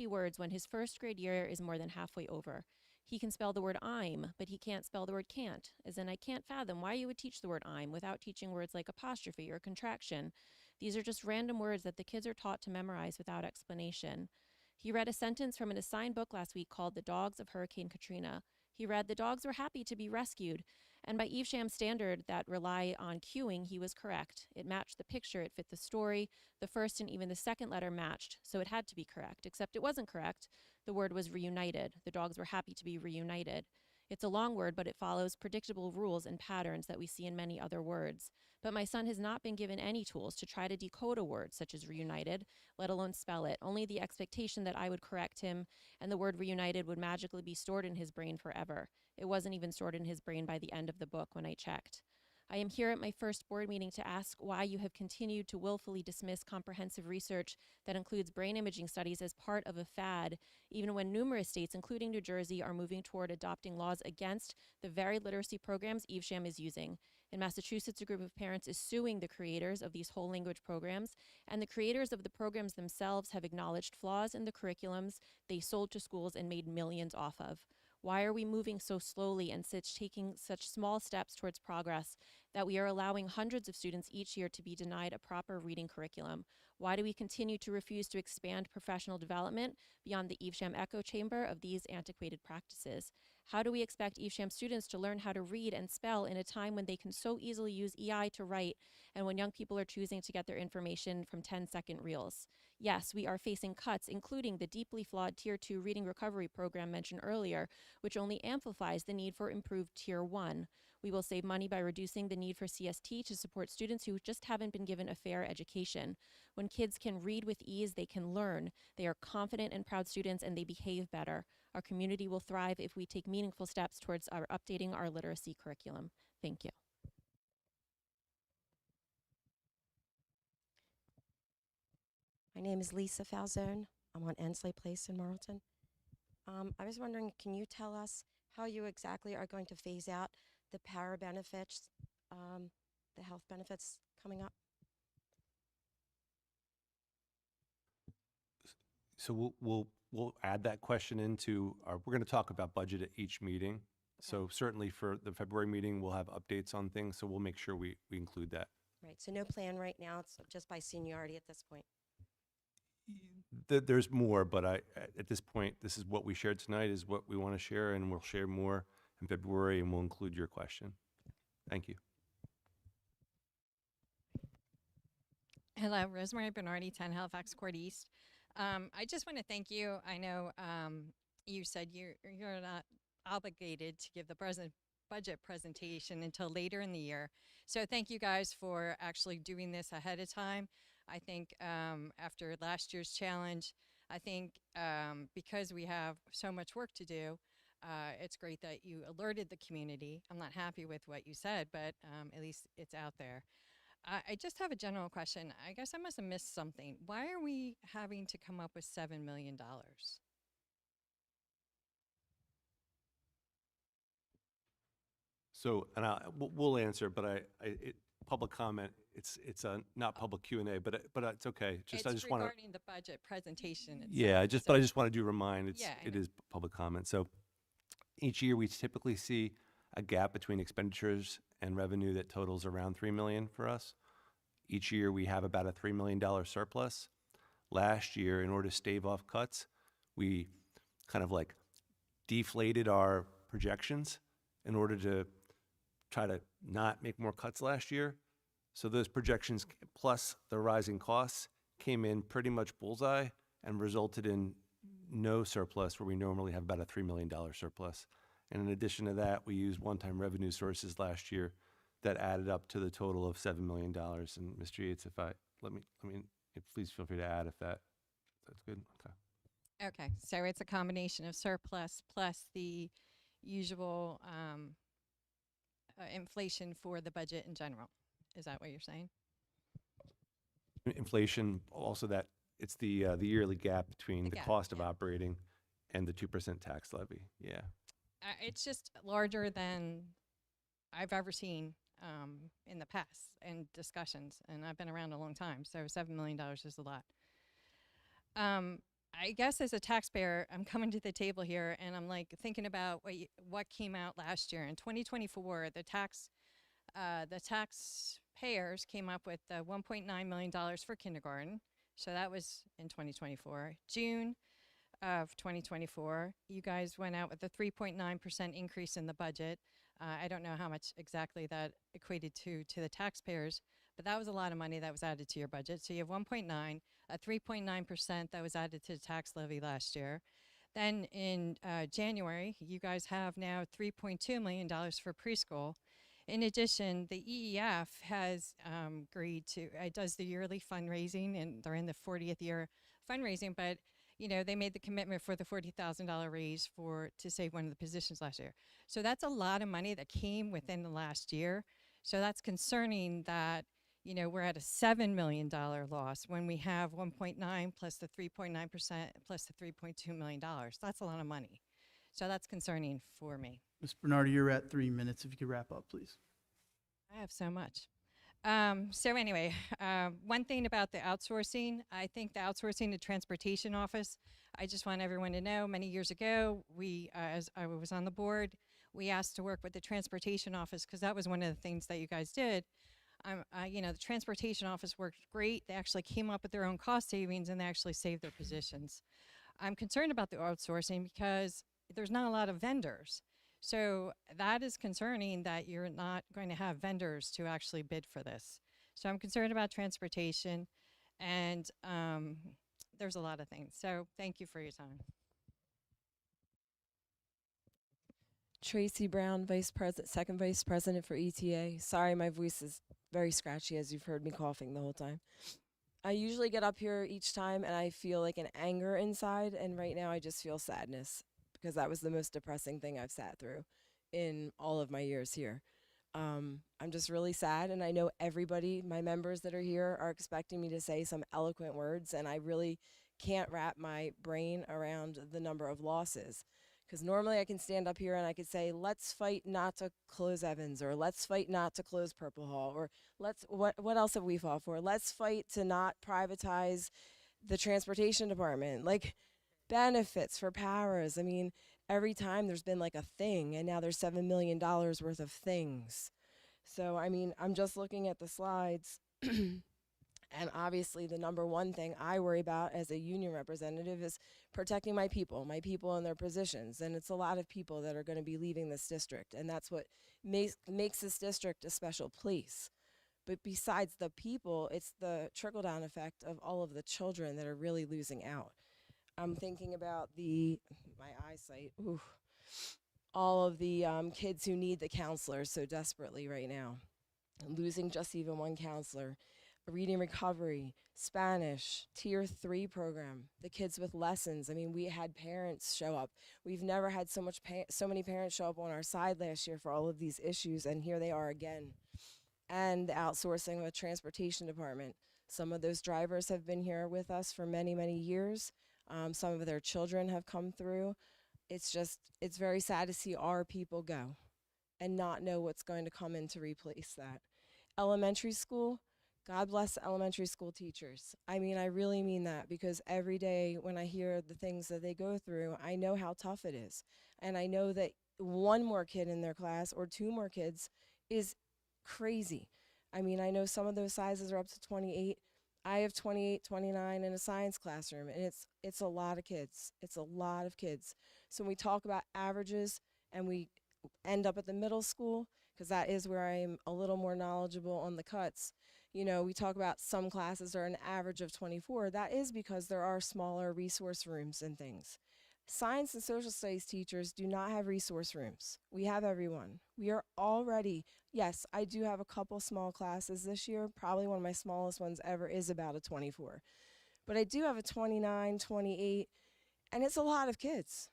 [SPEAKER 15] words when his first grade year is more than halfway over. He can spell the word I'm, but he can't spell the word can't, as in I can't fathom why you would teach the word I'm without teaching words like apostrophe or contraction. These are just random words that the kids are taught to memorize without explanation. He read a sentence from an assigned book last week called The Dogs of Hurricane Katrina. He read, the dogs were happy to be rescued, and by Evesham standard that rely on cueing, he was correct. It matched the picture, it fit the story, the first and even the second letter matched, so it had to be correct, except it wasn't correct. The word was reunited. The dogs were happy to be reunited. It's a long word, but it follows predictable rules and patterns that we see in many other words. But my son has not been given any tools to try to decode a word such as reunited, let alone spell it. Only the expectation that I would correct him and the word reunited would magically be stored in his brain forever. It wasn't even stored in his brain by the end of the book when I checked. I am here at my first board meeting to ask why you have continued to willfully dismiss comprehensive research that includes brain imaging studies as part of a fad, even when numerous states, including New Jersey, are moving toward adopting laws against the very literacy programs Evesham is using. In Massachusetts, a group of parents is suing the creators of these whole language programs, and the creators of the programs themselves have acknowledged flaws in the curriculums they sold to schools and made millions off of. Why are we moving so slowly and taking such small steps towards progress that we are allowing hundreds of students each year to be denied a proper reading curriculum? Why do we continue to refuse to expand professional development beyond the Evesham echo chamber of these antiquated practices? How do we expect Evesham students to learn how to read and spell in a time when they can so easily use EI to write and when young people are choosing to get their information from 10-second reels? Yes, we are facing cuts, including the deeply flawed Tier 2 reading recovery program mentioned earlier, which only amplifies the need for improved Tier 1. We will save money by reducing the need for CST to support students who just haven't been given a fair education. When kids can read with ease, they can learn. They are confident and proud students, and they behave better. Our community will thrive if we take meaningful steps towards updating our literacy curriculum. Thank you.
[SPEAKER 16] My name is Lisa Falzone. I'm on Ensley Place in Marlton. I was wondering, can you tell us how you exactly are going to phase out the para benefits, the health benefits coming up?
[SPEAKER 6] So we'll add that question into our, we're going to talk about budget at each meeting. So certainly for the February meeting, we'll have updates on things. So we'll make sure we include that.
[SPEAKER 16] Right, so no plan right now, it's just by seniority at this point.
[SPEAKER 6] There's more, but at this point, this is what we shared tonight is what we want to share, and we'll share more in February, and we'll include your question. Thank you.
[SPEAKER 17] Hello, Rosemary Bernardi, 10 Halifax Court East. I just want to thank you. I know you said you're not obligated to give the budget presentation until later in the year. So thank you guys for actually doing this ahead of time. I think after last year's challenge, I think because we have so much work to do, it's great that you alerted the community. I'm not happy with what you said, but at least it's out there. I just have a general question. I guess I must have missed something. Why are we having to come up with $7 million?
[SPEAKER 6] So, and we'll answer, but public comment. It's a not public Q&A, but it's okay.
[SPEAKER 17] Just I just want to regarding the budget presentation. Itself,
[SPEAKER 6] yeah, but I just want to remind it is public comment. So each year we typically see a gap between expenditures and revenue that totals around $3 million for us. Each year we have about a $3 million surplus. Last year, in order to stave off cuts, we kind of like deflated our projections in order to try to not make more cuts last year. So those projections plus the rising costs came in pretty much bullseye and resulted in no surplus where we normally have about a $3 million surplus. And in addition to that, we used one-time revenue sources last year that added up to the total of $7 million. And Mr. Yates, please feel free to add if that's good. Okay.
[SPEAKER 17] Okay, so it's a combination of surplus plus the usual inflation for the budget in general. Is that what you're saying?
[SPEAKER 6] Inflation, also that it's the yearly gap between the cost of operating and the 2% tax levy. Yeah.
[SPEAKER 17] It's just larger than I've ever seen in the past in discussions, and I've been around a long time, so $7 million is a lot. I guess as a taxpayer, I'm coming to the table here, and I'm like thinking about what came out last year. In 2024, the taxpayers came up with $1.9 million for kindergarten, so that was in 2024. June of 2024, you guys went out with a 3.9% increase in the budget. I don't know how much exactly that equated to the taxpayers, but that was a lot of money that was added to your budget. So you have 1.9, a 3.9% that was added to the tax levy last year. Then in January, you guys have now $3.2 million for preschool. In addition, the EEF has agreed to, it does the yearly fundraising, and they're in the 40th year fundraising, but they made the commitment for the $40,000 raise to save one of the positions last year. So that's a lot of money that came within the last year. So that's concerning that, we're at a $7 million loss when we have 1.9 plus the 3.9% plus the $3.2 million. That's a lot of money. So that's concerning for me.
[SPEAKER 2] Ms. Bernardi, you're at 3 minutes. If you could wrap up, please.
[SPEAKER 17] I have so much. So anyway, one thing about the outsourcing, I think the outsourcing the transportation office, I just want everyone to know, many years ago, we, as I was on the board, we asked to work with the transportation office because that was one of the things that you guys did. You know, the transportation office worked great. They actually came up with their own cost savings and they actually saved their positions. I'm concerned about the outsourcing because there's not a lot of vendors. So that is concerning that you're not going to have vendors to actually bid for this. So I'm concerned about transportation and there's a lot of things. So thank you for your time.
[SPEAKER 18] Tracy Brown, second vice president for ETA. Sorry, my voice is very scratchy as you've heard me coughing the whole time. I usually get up here each time and I feel like an anger inside, and right now I just feel sadness because that was the most depressing thing I've sat through in all of my years here. I'm just really sad, and I know everybody, my members that are here, are expecting me to say some eloquent words, and I really can't wrap my brain around the number of losses. Because normally I can stand up here and I could say, let's fight not to close Evans, or let's fight not to close Purple Hall, or what else have we fought for? Let's fight to not privatize the transportation department. Like, benefits for paras. I mean, every time there's been like a thing, and now there's $7 million worth of things. So, I mean, I'm just looking at the slides. And obviously the number one thing I worry about as a union representative is protecting my people in their positions. And it's a lot of people that are going to be leaving this district. And that's what makes this district a special place. But besides the people, it's the trickle-down effect of all of the children that are really losing out. I'm thinking about my eyesight, all of the kids who need the counselors so desperately right now. Losing just even one counselor. Reading recovery, Spanish, Tier 3 program, the kids with lessons. I mean, we had parents show up. We've never had so many parents show up on our side last year for all of these issues, and here they are again. And the outsourcing of a transportation department. Some of those drivers have been here with us for many, many years. Some of their children have come through. It's very sad to see our people go and not know what's going to come in to replace that. Elementary school, God bless elementary school teachers. I mean, I really mean that, because every day when I hear the things that they go through, I know how tough it is. And I know that one more kid in their class or two more kids is crazy. I mean, I know some of those sizes are up to 28. I have 28, 29 in a science classroom, and it's a lot of kids. It's a lot of kids. So when we talk about averages and we end up at the middle school, because that is where I am a little more knowledgeable on the cuts, you know, we talk about some classes are an average of 24. That is because there are smaller resource rooms and things. Science and social studies teachers do not have resource rooms. We have everyone. We are already, yes, I do have a couple small classes this year. Probably one of my smallest ones ever is about a 24. But I do have a 29, 28, and it's a lot of kids.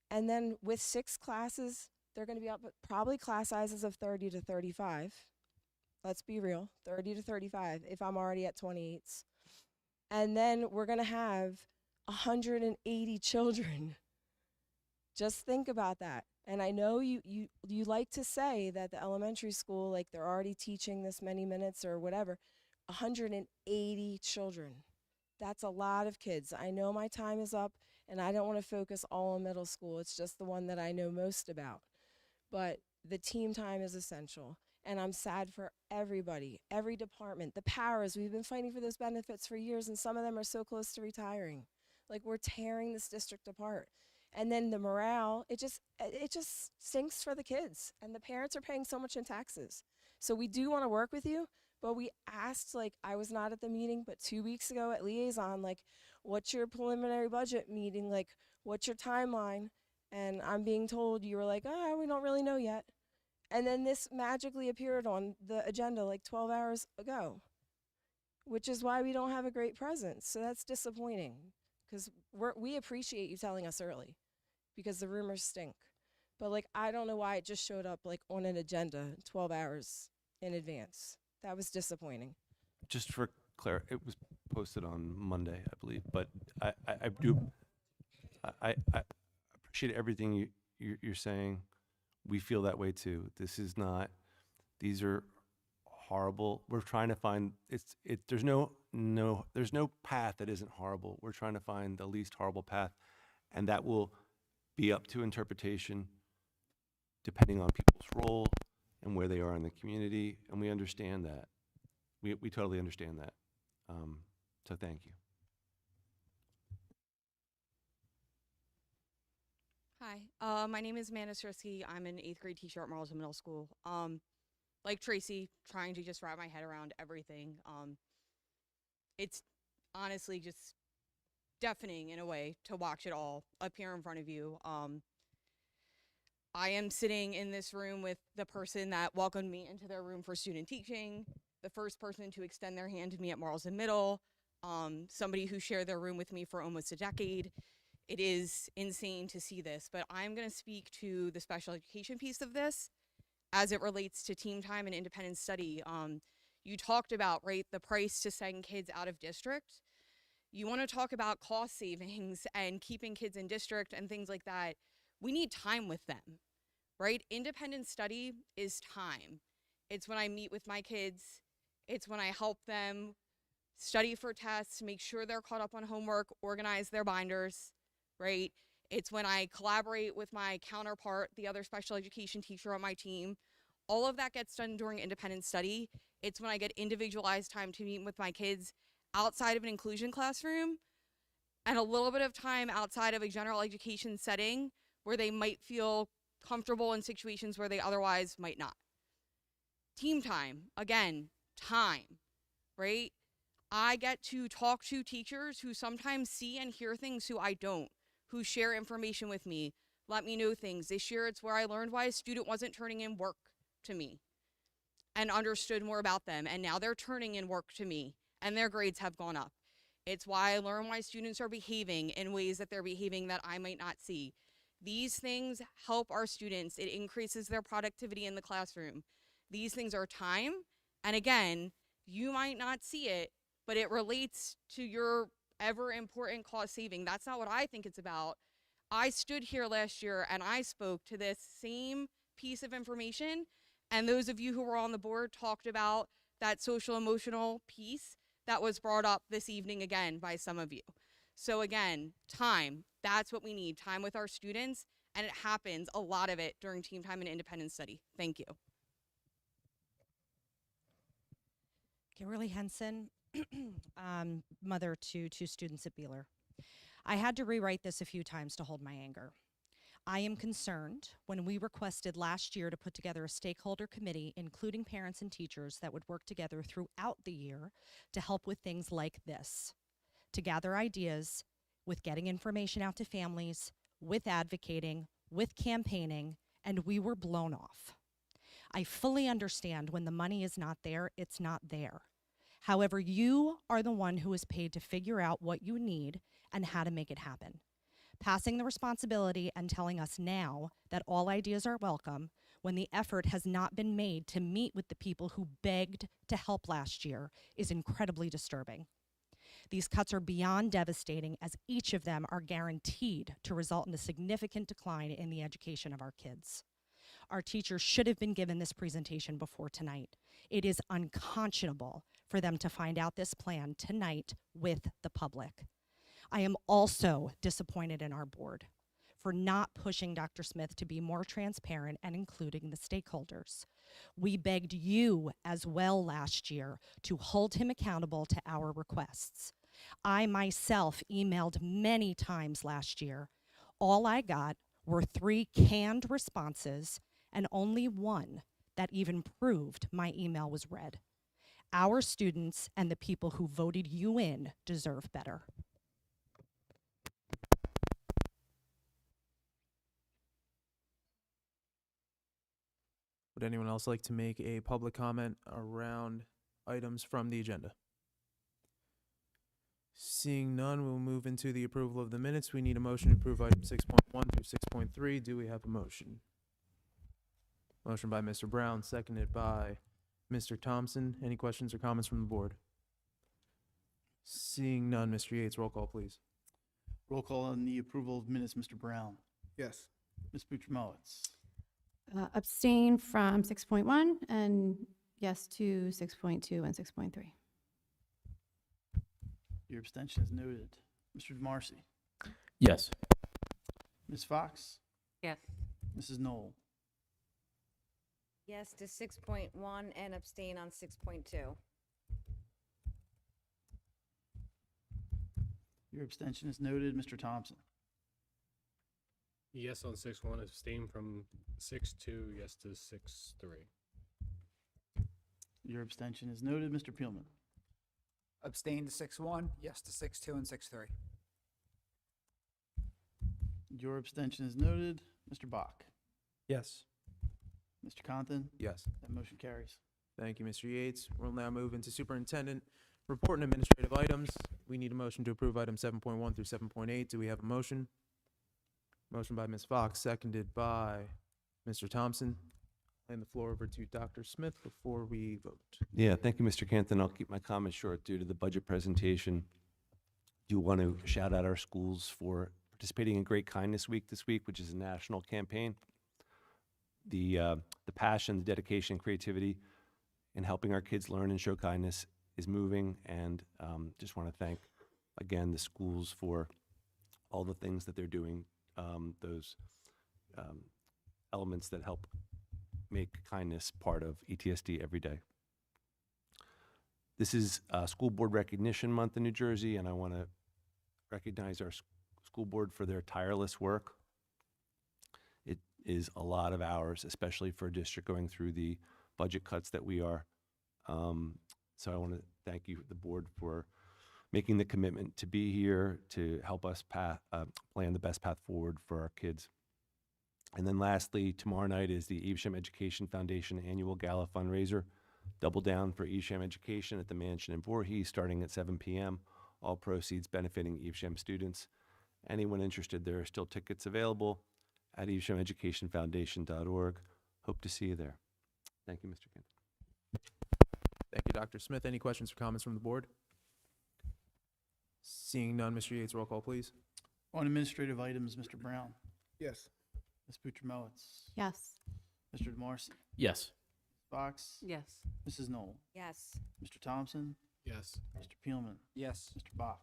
[SPEAKER 18] And then with 6 classes, they're going to be up at probably class sizes of 30 to 35. Let's be real, 30 to 35 if I'm already at 28s. And then we're going to have 180 children. Just think about that. And I know you like to say that the elementary school, like they're already teaching this many minutes or whatever. 180 children. That's a lot of kids. I know my time is up, and I don't want to focus all on middle school. It's just the one that I know most about. But the team time is essential. And I'm sad for everybody, every department. The paras, we've been fighting for those benefits for years, and some of them are so close to retiring. Like, we're tearing this district apart. And then the morale, it just stinks for the kids. And the parents are paying so much in taxes. So we do want to work with you, but we asked, like, I was not at the meeting, but 2 weeks ago at Liaison, like, what's your preliminary budget meeting? Like, what's your timeline? And I'm being told you were like, we don't really know yet. And then this magically appeared on the agenda like 12 hours ago, which is why we don't have a great presence. So that's disappointing, because we appreciate you telling us early, because the rumors stink. But like, I don't know why it just showed up like on an agenda 12 hours in advance. That was disappointing.
[SPEAKER 6] Just for clarity, it was posted on Monday, I believe, but I appreciate everything you're saying. We feel that way too. These are horrible. We're trying to find there's no path that isn't horrible. We're trying to find the least horrible path, and that will be up to interpretation depending on people's role and where they are in the community, and we understand that. We totally understand that. So thank you.
[SPEAKER 19] Hi, my name is Amanda Strisky. I'm an 8th grade teacher at Marlton Middle School. Like Tracy, trying to just wrap my head around everything. It's honestly just deafening in a way to watch it all up here in front of you. I am sitting in this room with the person that welcomed me into their room for student teaching, the first person to extend their hand to me at Marlton Middle, somebody who shared their room with me for almost a decade. It is insane to see this, but I'm going to speak to the special education piece of this as it relates to team time and independent study. You talked about, right, the price to send kids out of district. You want to talk about cost savings and keeping kids in district and things like that. We need time with them, right? Independent study is time. It's when I meet with my kids. It's when I help them study for tests, make sure they're caught up on homework, organize their binders, right? It's when I collaborate with my counterpart, the other special education teacher on my team. All of that gets done during independent study. It's when I get individualized time to meet with my kids outside of an inclusion classroom and a little bit of time outside of a general education setting where they might feel comfortable in situations where they otherwise might not. Team time, again, time, right? I get to talk to teachers who sometimes see and hear things who I don't, who share information with me, let me know things. This year, it's where I learned why a student wasn't turning in work to me and understood more about them. And now they're turning in work to me and their grades have gone up. It's why I learn why students are behaving in ways that they're behaving that I might not see. These things help our students. It increases their productivity in the classroom. These things are time. And again, you might not see it, but it relates to your ever important cost saving. That's not what I think it's about. I stood here last year and I spoke to this same piece of information, and those of you who were on the board talked about that social emotional piece that was brought up this evening again by some of you. So again, time, that's what we need, time with our students, and it happens, a lot of it, during team time and independent study. Thank you.
[SPEAKER 20] Kimberly Henson, mother to 2 students at Beeler. I had to rewrite this a few times to hold my anger. I am concerned when we requested last year to put together a stakeholder committee, including parents and teachers, that would work together throughout the year to help with things like this, to gather ideas, with getting information out to families, with advocating, with campaigning, and we were blown off. I fully understand when the money is not there, it's not there. However, you are the one who is paid to figure out what you need and how to make it happen. Passing the responsibility and telling us now that all ideas are welcome when the effort has not been made to meet with the people who begged to help last year is incredibly disturbing. These cuts are beyond devastating, as each of them are guaranteed to result in a significant decline in the education of our kids. Our teachers should have been given this presentation before tonight. It is unconscionable for them to find out this plan tonight with the public. I am also disappointed in our board for not pushing Dr. Smith to be more transparent and including the stakeholders. We begged you as well last year to hold him accountable to our requests. I myself emailed many times last year. All I got were 3 canned responses and only 1 that even proved my email was read. Our students and the people who voted you in deserve better.
[SPEAKER 1] Would anyone else like to make a public comment around items from the agenda? Seeing none, we'll move into the approval of the minutes. We need a motion to approve item 6.1 through 6.3. Do we have a motion? Motion by Mr. Brown, seconded by Mr. Thompson. Any questions or comments from the board? Seeing none, Mr. Yates, roll call, please.
[SPEAKER 2] Roll call on the approval of minutes, Mr. Brown.
[SPEAKER 3] Yes.
[SPEAKER 2] Ms. Butrimowitz.
[SPEAKER 7] Abstain from 6.1 and yes to 6.2 and 6.3.
[SPEAKER 2] Your abstention is noted. Mr. DeMarcy?
[SPEAKER 9] Yes.
[SPEAKER 2] Ms. Fox?
[SPEAKER 4] Yes.
[SPEAKER 2] Mrs. Knoll?
[SPEAKER 10] Yes to 6.1 and abstain on 6.2.
[SPEAKER 2] Your abstention is noted. Mr. Thompson?
[SPEAKER 21] Yes on 6-1, abstain from 6-2, yes to 6-3.
[SPEAKER 2] Your abstention is noted. Mr. Peelman?
[SPEAKER 8] Abstain to 6-1, yes to 6-2 and 6-3.
[SPEAKER 2] Your abstention is noted. Mr. Bach?
[SPEAKER 5] Yes.
[SPEAKER 2] Mr. Compton?
[SPEAKER 1] Yes.
[SPEAKER 2] That motion carries.
[SPEAKER 1] Thank you, Mr. Yates. We'll now move into Superintendent report and administrative items. We need a motion to approve items 7.1 through 7.8. Do we have a motion? Motion by Ms. Fox, seconded by Mr. Thompson. And the floor over to Dr. Smith before we vote.
[SPEAKER 6] Yeah, thank you, Mr. Kenton. I'll keep my comments short due to the budget presentation. Do want to shout out our schools for participating in Great Kindness Week this week, which is a national campaign. The passion, the dedication, creativity in helping our kids learn and show kindness is moving, and just want to thank, again, the schools for all the things that they're doing, those elements that help make kindness part of ETSD every day. This is School Board Recognition Month in New Jersey, and I want to recognize our school board for their tireless work. It is a lot of hours, especially for a district going through the budget cuts that we are. So I want to thank you, the board, for making the commitment to be here to help us plan the best path forward for our kids. And then lastly, tomorrow night is the Evesham Education Foundation Annual Gala Fundraiser. Double down for Evesham Education at the Mansion in Voorhees, starting at 7 p.m. All proceeds benefiting Evesham students. Anyone interested, there are still tickets available at eveshameducationfoundation.org. Hope to see you there. Thank you, Mr. Kent.
[SPEAKER 1] Thank you, Dr. Smith. Any questions or comments from the board? Seeing none, Mr. Yates, roll call, please.
[SPEAKER 2] On administrative items, Mr. Brown?
[SPEAKER 3] Yes.
[SPEAKER 2] Ms. Butcher-Mowitz?
[SPEAKER 7] Yes.
[SPEAKER 2] Mr. DeMarcy?
[SPEAKER 9] Yes.
[SPEAKER 2] Fox?
[SPEAKER 4] Yes.
[SPEAKER 2] Mrs. Knoll?
[SPEAKER 10] Yes.
[SPEAKER 2] Mr. Thompson?
[SPEAKER 21] Yes.
[SPEAKER 2] Mr. Peelman?
[SPEAKER 8] Yes.
[SPEAKER 2] Mr. Bach?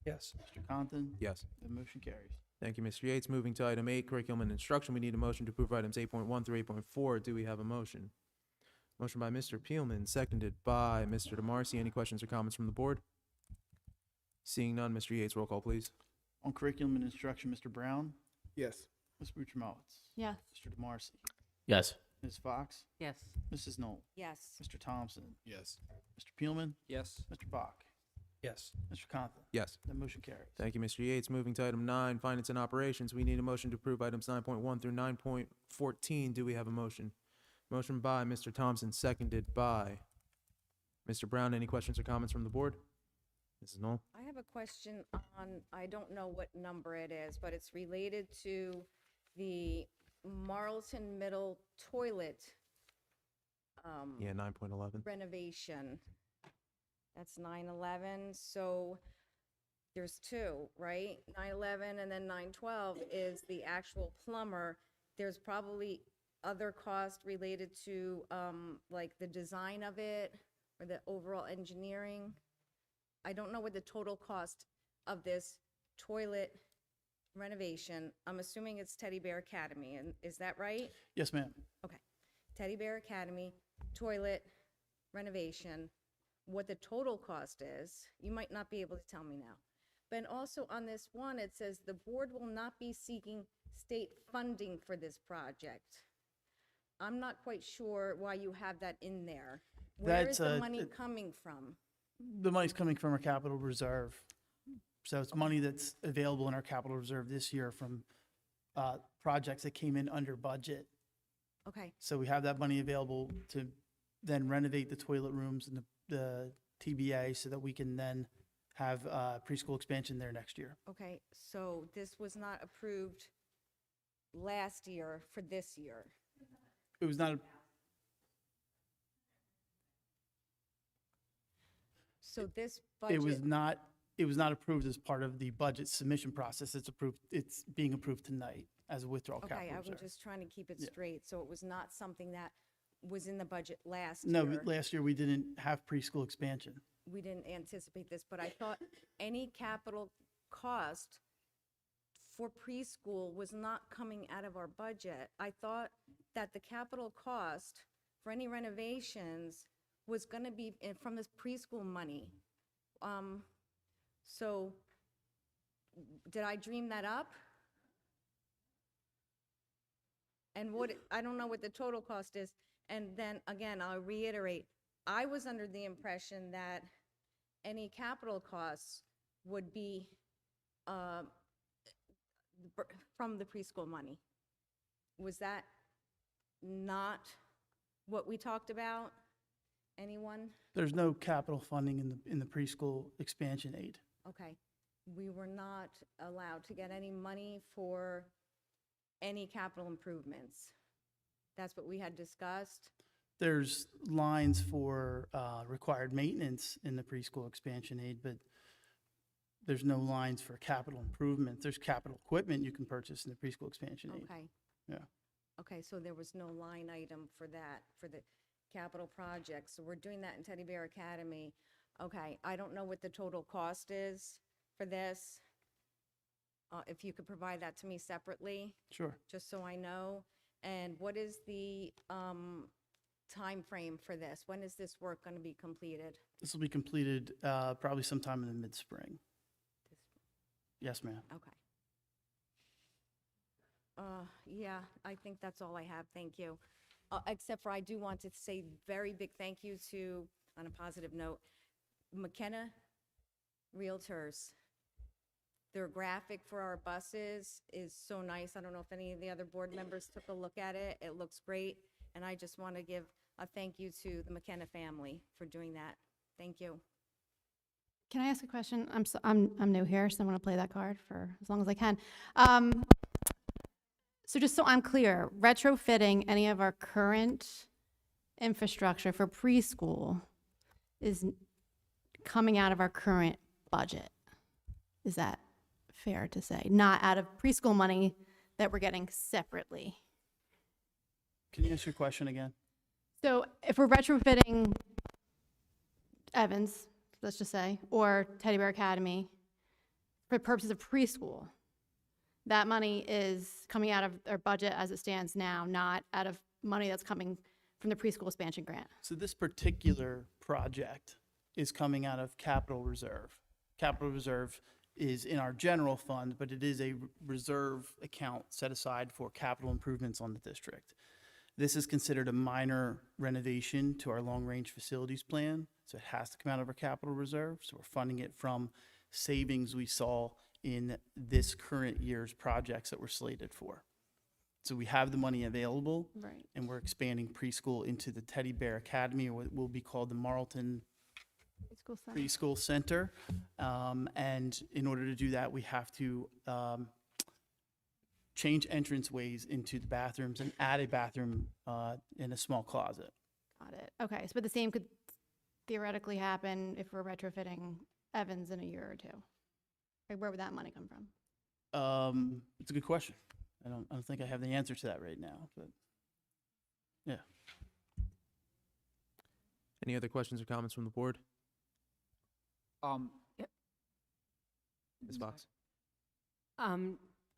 [SPEAKER 5] Yes.
[SPEAKER 2] Mr. Compton?
[SPEAKER 1] Yes.
[SPEAKER 2] The motion carries.
[SPEAKER 1] Thank you, Mr. Yates. Moving to item 8, curriculum and instruction. We need a motion to approve items 8.1 through 8.4. Do we have a motion? Motion by Mr. Peelman, seconded by Mr. DeMarcy. Any questions or comments from the board? Seeing none, Mr. Yates, roll call, please.
[SPEAKER 2] On curriculum and instruction, Mr. Brown?
[SPEAKER 3] Yes.
[SPEAKER 2] Ms. Butcher-Mowitz?
[SPEAKER 7] Yes.
[SPEAKER 2] Mr. DeMarcy?
[SPEAKER 9] Yes.
[SPEAKER 2] Ms. Fox?
[SPEAKER 4] Yes.
[SPEAKER 2] Mrs. Knoll?
[SPEAKER 10] Yes.
[SPEAKER 2] Mr. Thompson?
[SPEAKER 21] Yes.
[SPEAKER 2] Mr. Peelman?
[SPEAKER 8] Yes.
[SPEAKER 2] Mr. Bach?
[SPEAKER 5] Yes.
[SPEAKER 2] Mr. Compton?
[SPEAKER 1] Yes.
[SPEAKER 2] That motion carries.
[SPEAKER 1] Thank you, Mr. Yates. Moving to item 9, finance and operations. We need a motion to approve items 9.1 through 9.14. Do we have a motion? Motion by Mr. Thompson, seconded by Mr. Brown. Any questions or comments from the board? Mrs. Knoll?
[SPEAKER 10] I have a question on, I don't know what number it is, but it's related to the Marlton Middle toilet
[SPEAKER 1] Yeah, 9.11.
[SPEAKER 10] renovation. That's 911, so there's two, right? 911 and then 912 is the actual plumber. There's probably other costs related to, like the design of it or the overall engineering. I don't know what the total cost of this toilet renovation. I'm assuming it's Teddy Bear Academy, and is that right?
[SPEAKER 2] Yes, ma'am.
[SPEAKER 10] Okay. Teddy Bear Academy, toilet renovation, what the total cost is. You might not be able to tell me now. But also on this one, it says the board will not be seeking state funding for this project. I'm not quite sure why you have that in there. Where is the money coming from?
[SPEAKER 2] The money's coming from our capital reserve. So it's money that's available in our capital reserve this year from projects that came in under budget.
[SPEAKER 10] Okay.
[SPEAKER 2] So we have that money available to then renovate the toilet rooms and the TBA so that we can then have preschool expansion there next year.
[SPEAKER 10] Okay, so this was not approved last year for this year.
[SPEAKER 2] It was not,
[SPEAKER 10] So this budget.
[SPEAKER 2] it was not approved as part of the budget submission process. It's being approved tonight as a withdrawal
[SPEAKER 10] Okay,
[SPEAKER 2] capital
[SPEAKER 10] I was
[SPEAKER 2] reserve.
[SPEAKER 10] just trying to keep it
[SPEAKER 2] Yeah.
[SPEAKER 10] straight. So it was not something that was in the budget last
[SPEAKER 2] No,
[SPEAKER 10] year.
[SPEAKER 2] but last year we didn't have preschool expansion.
[SPEAKER 10] We didn't anticipate this, but I thought any capital cost for preschool was not coming out of our budget. I thought that the capital cost for any renovations was gonna be from this preschool money. So, did I dream that up? And I don't know what the total cost is. And then, again, I'll reiterate, I was under the impression that any capital costs would be from the preschool money. Was that not what we talked about? Anyone?
[SPEAKER 2] There's no capital funding in the preschool expansion aid.
[SPEAKER 10] Okay. We were not allowed to get any money for any capital improvements. That's what we had discussed.
[SPEAKER 2] There's lines for required maintenance in the preschool expansion aid, but there's no lines for capital improvements. There's capital equipment you can purchase in the preschool expansion aid.
[SPEAKER 10] Okay.
[SPEAKER 2] Yeah.
[SPEAKER 10] Okay, so there was no line item for that, for the capital projects. So we're doing that in Teddy Bear Academy. Okay, I don't know what the total cost is for this. If you could provide that to me separately.
[SPEAKER 2] Sure.
[SPEAKER 10] Just so I know. And what is the time frame for this? When is this work going to be completed?
[SPEAKER 2] This will be completed probably sometime in the mid-spring. Yes, ma'am.
[SPEAKER 10] Okay. Yeah, I think that's all I have. Thank you. Except for I do want to say very big thank you to, on a positive note, McKenna Realtors. Their graphic for our buses is so nice. I don't know if any of the other board members took a look at it. It looks great. And I just want to give a thank you to the McKenna family for doing that. Thank you.
[SPEAKER 7] Can I ask a question? I'm new here, so I'm going to play that card for as long as I can. So just so I'm clear, retrofitting any of our current infrastructure for preschool is coming out of our current budget. Is that fair to say? Not out of preschool money that we're getting separately.
[SPEAKER 2] Can you ask your question again?
[SPEAKER 7] So if we're retrofitting Evans, let's just say, or Teddy Bear Academy for purposes of preschool, that money is coming out of our budget as it stands now, not out of money that's coming from the preschool expansion grant.
[SPEAKER 2] So this particular project is coming out of capital reserve. Capital reserve is in our general fund, but it is a reserve account set aside for capital improvements on the district. This is considered a minor renovation to our long-range facilities plan, so it has to come out of our capital reserve. So we're funding it from savings we saw in this current year's projects that we're slated for. So we have the money available,
[SPEAKER 7] Right.
[SPEAKER 2] and we're expanding preschool into the Teddy Bear Academy, or what will be called the Marlton Preschool Center. And in order to do that, we have to change entranceways into the bathrooms and add a bathroom in a small closet.
[SPEAKER 7] Got it. Okay, so but the same could theoretically happen if we're retrofitting Evans in a year or two. Like, where would that money come from?
[SPEAKER 2] It's a good question. I don't think I have the answer to that right now, but yeah.
[SPEAKER 1] Any other questions or comments from the board? Ms. Fox?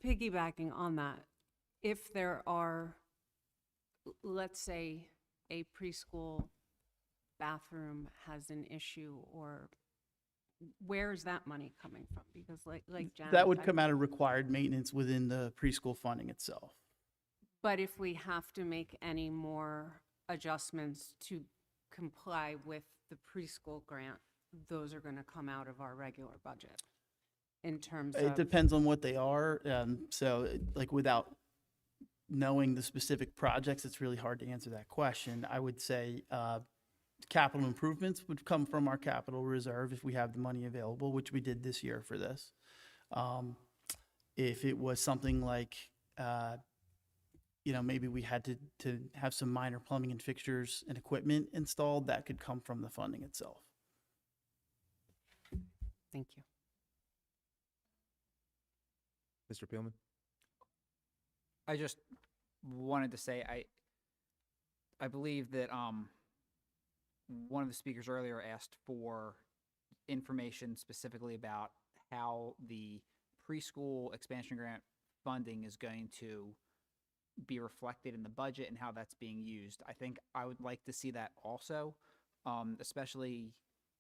[SPEAKER 11] Piggybacking on that, if there are, let's say, a preschool bathroom has an issue, or where is that money coming from? Because like Janet,
[SPEAKER 2] That would come out of required maintenance within the preschool funding itself.
[SPEAKER 11] But if we have to make any more adjustments to comply with the preschool grant, those are going to come out of our regular budget in terms of.
[SPEAKER 2] It depends on what they are. So like without knowing the specific projects, it's really hard to answer that question. I would say capital improvements would come from our capital reserve if we have the money available, which we did this year for this. If it was something like, maybe we had to have some minor plumbing and fixtures and equipment installed, that could come from the funding itself.
[SPEAKER 11] Thank you.
[SPEAKER 1] Mr. Peelman?
[SPEAKER 8] I just wanted to say I believe that one of the speakers earlier asked for information specifically about how the preschool expansion grant funding is going to be reflected in the budget and how that's being used. I think I would like to see that also, especially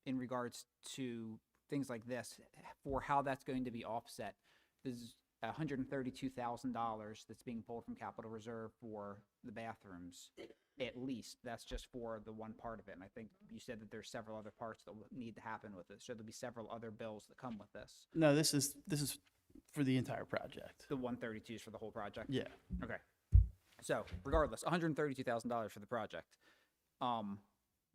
[SPEAKER 8] in regards to things like this, for how that's going to be offset. There's $132,000 that's being pulled from capital reserve for the bathrooms, at least. That's just for the one part of it. And I think you said that there's several other parts that will need to happen with it. So there'll be several other bills that come with this.
[SPEAKER 2] No, this is for the entire project.
[SPEAKER 8] The 132 is for the whole project?
[SPEAKER 2] Yeah.
[SPEAKER 8] Okay. So regardless, $132,000 for the project.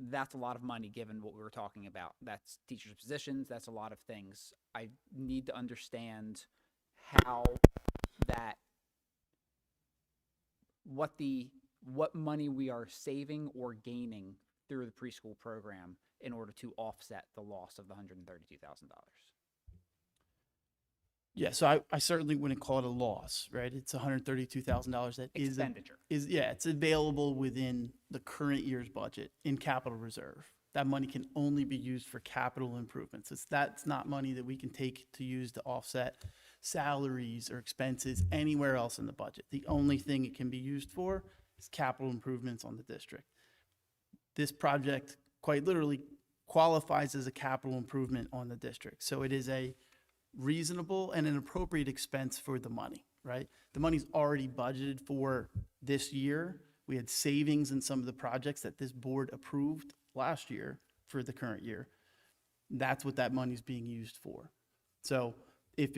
[SPEAKER 8] That's a lot of money given what we were talking about. That's teachers' positions. That's a lot of things. I need to understand how that, what money we are saving or gaining through the preschool program in order to offset the loss of the $132,000.
[SPEAKER 2] Yeah, so I certainly wouldn't call it a loss, right? It's $132,000 that
[SPEAKER 8] Expenditure.
[SPEAKER 2] It's available within the current year's budget in capital reserve. That money can only be used for capital improvements. That's not money that we can take to use to offset salaries or expenses anywhere else in the budget. The only thing it can be used for is capital improvements on the district. This project quite literally qualifies as a capital improvement on the district. So it is a reasonable and an appropriate expense for the money, right? The money's already budgeted for this year. We had savings in some of the projects that this board approved last year for the current year. That's what that money's being used for. So if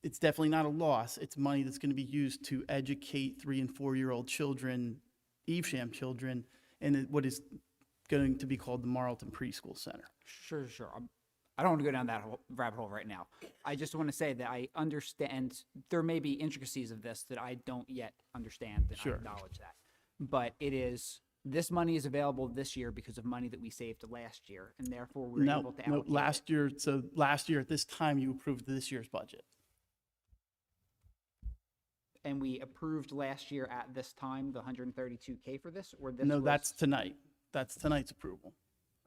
[SPEAKER 2] it's definitely not a loss. It's money that's going to be used to educate 3- and 4-year-old children, Evesham children, in what is going to be called the Marlton Preschool Center.
[SPEAKER 8] Sure. I don't want to go down that rabbit hole right now. I just want to say that I understand there may be intricacies of this that I don't yet understand, and I acknowledge that. But this money is available this year because of money that we saved last year, and therefore we're able to allocate
[SPEAKER 2] last year. So last year at this time, you approved this year's budget.
[SPEAKER 8] And we approved last year at this time the $132K for this, or this?
[SPEAKER 2] No, that's tonight. That's tonight's approval.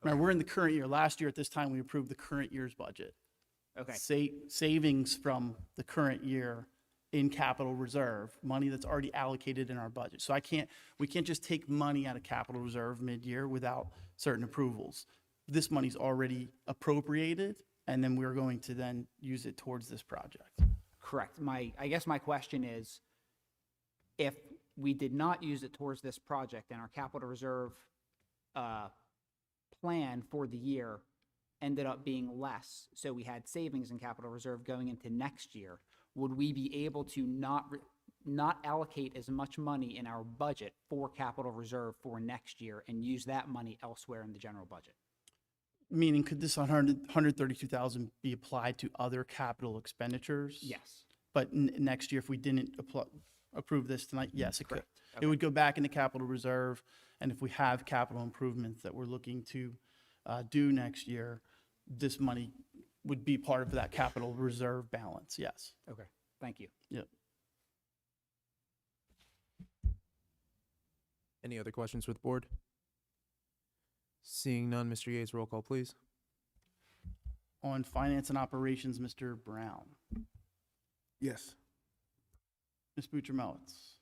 [SPEAKER 2] Remember, we're in the current year. Last year at this time, we approved the current year's budget.
[SPEAKER 8] Okay.
[SPEAKER 2] Savings from the current year in capital reserve, money that's already allocated in our budget. So we can't just take money out of capital reserve mid-year without certain approvals. This money's already appropriated, and then we're going to then use it towards this project.
[SPEAKER 8] Correct. I guess my question is, if we did not use it towards this project and our capital reserve plan for the year ended up being less, so we had savings in capital reserve going into next year, would we be able to not allocate as much money in our budget for capital reserve for next year and use that money elsewhere in the general budget?
[SPEAKER 2] Meaning, could this $132,000 be applied to other capital expenditures?
[SPEAKER 8] Yes.
[SPEAKER 2] But next year, if we didn't approve this tonight, yes, it could.
[SPEAKER 8] Correct.
[SPEAKER 2] It would go back into capital reserve, and if we have capital improvements that we're looking to do next year, this money would be part of that capital reserve balance, yes.
[SPEAKER 8] Okay, thank you.
[SPEAKER 2] Yep.
[SPEAKER 1] Any other questions for the board? Seeing none, Mr. Yates, roll call, please.
[SPEAKER 2] On finance and operations, Mr. Brown.
[SPEAKER 3] Yes.
[SPEAKER 2] Ms. Butcher-Mowitz.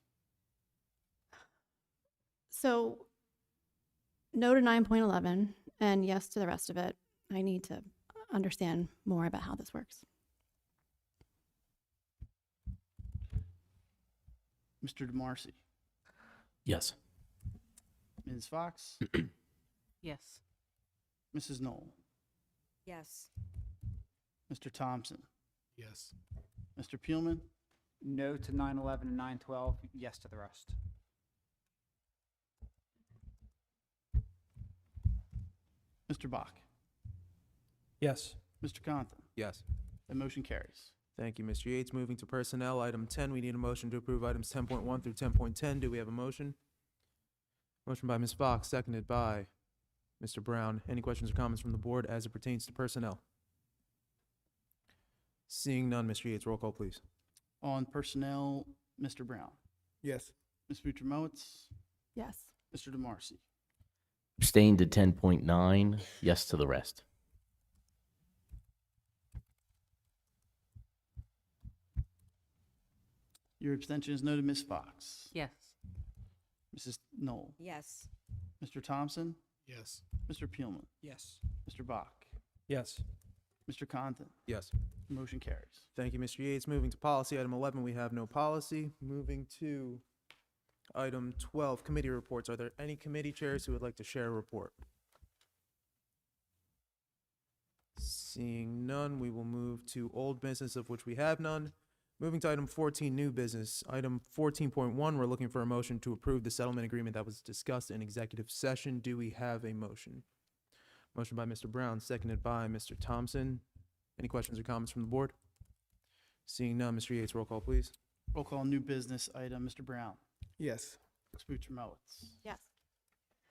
[SPEAKER 7] So, no to 9.11 and yes to the rest of it. I need to understand more about how this works.
[SPEAKER 2] Mr. DeMarcy.
[SPEAKER 9] Yes.
[SPEAKER 2] Ms. Fox.
[SPEAKER 11] Yes.
[SPEAKER 2] Mrs. Knoll.
[SPEAKER 10] Yes.
[SPEAKER 2] Mr. Thompson.
[SPEAKER 21] Yes.
[SPEAKER 2] Mr. Peelman.
[SPEAKER 8] No to 9/11 and 9/12, yes to the rest.
[SPEAKER 2] Mr. Bach.
[SPEAKER 5] Yes.
[SPEAKER 2] Mr. Compton.
[SPEAKER 1] Yes.
[SPEAKER 2] The motion carries.
[SPEAKER 1] Thank you, Mr. Yates. Moving to personnel, item 10, we need a motion to approve items 10.1 through 10.10. Do we have a motion? Motion by Ms. Fox, seconded by Mr. Brown. Any questions or comments from the board as it pertains to personnel? Seeing none, Mr. Yates, roll call, please.
[SPEAKER 2] On personnel, Mr. Brown.
[SPEAKER 3] Yes.
[SPEAKER 2] Ms. Butcher-Mowitz.
[SPEAKER 7] Yes.
[SPEAKER 2] Mr. DeMarcy.
[SPEAKER 9] Abstain to 10.9, yes to the rest.
[SPEAKER 2] Your abstention is noted, Ms. Fox.
[SPEAKER 11] Yes.
[SPEAKER 2] Mrs. Knoll.
[SPEAKER 10] Yes.
[SPEAKER 2] Mr. Thompson.
[SPEAKER 21] Yes.
[SPEAKER 2] Mr. Peelman.
[SPEAKER 21] Yes.
[SPEAKER 2] Mr. Bach.
[SPEAKER 5] Yes.
[SPEAKER 2] Mr. Condon.
[SPEAKER 1] Yes.
[SPEAKER 2] Motion carries.
[SPEAKER 1] Thank you, Mr. Yates. Moving to policy, item 11, we have no policy. Moving to item 12, committee reports. Are there any committee chairs who would like to share a report? Seeing none, we will move to old business, of which we have none. Moving to item 14, new business. Item 14.1, we're looking for a motion to approve the settlement agreement that was discussed in executive session. Do we have a motion? Motion by Mr. Brown, seconded by Mr. Thompson. Any questions or comments from the board? Seeing none, Mr. Yates, roll call, please.
[SPEAKER 2] Roll call new business item, Mr. Brown.
[SPEAKER 3] Yes.
[SPEAKER 2] Ms. Butcher-Mowitz.
[SPEAKER 10] Yes.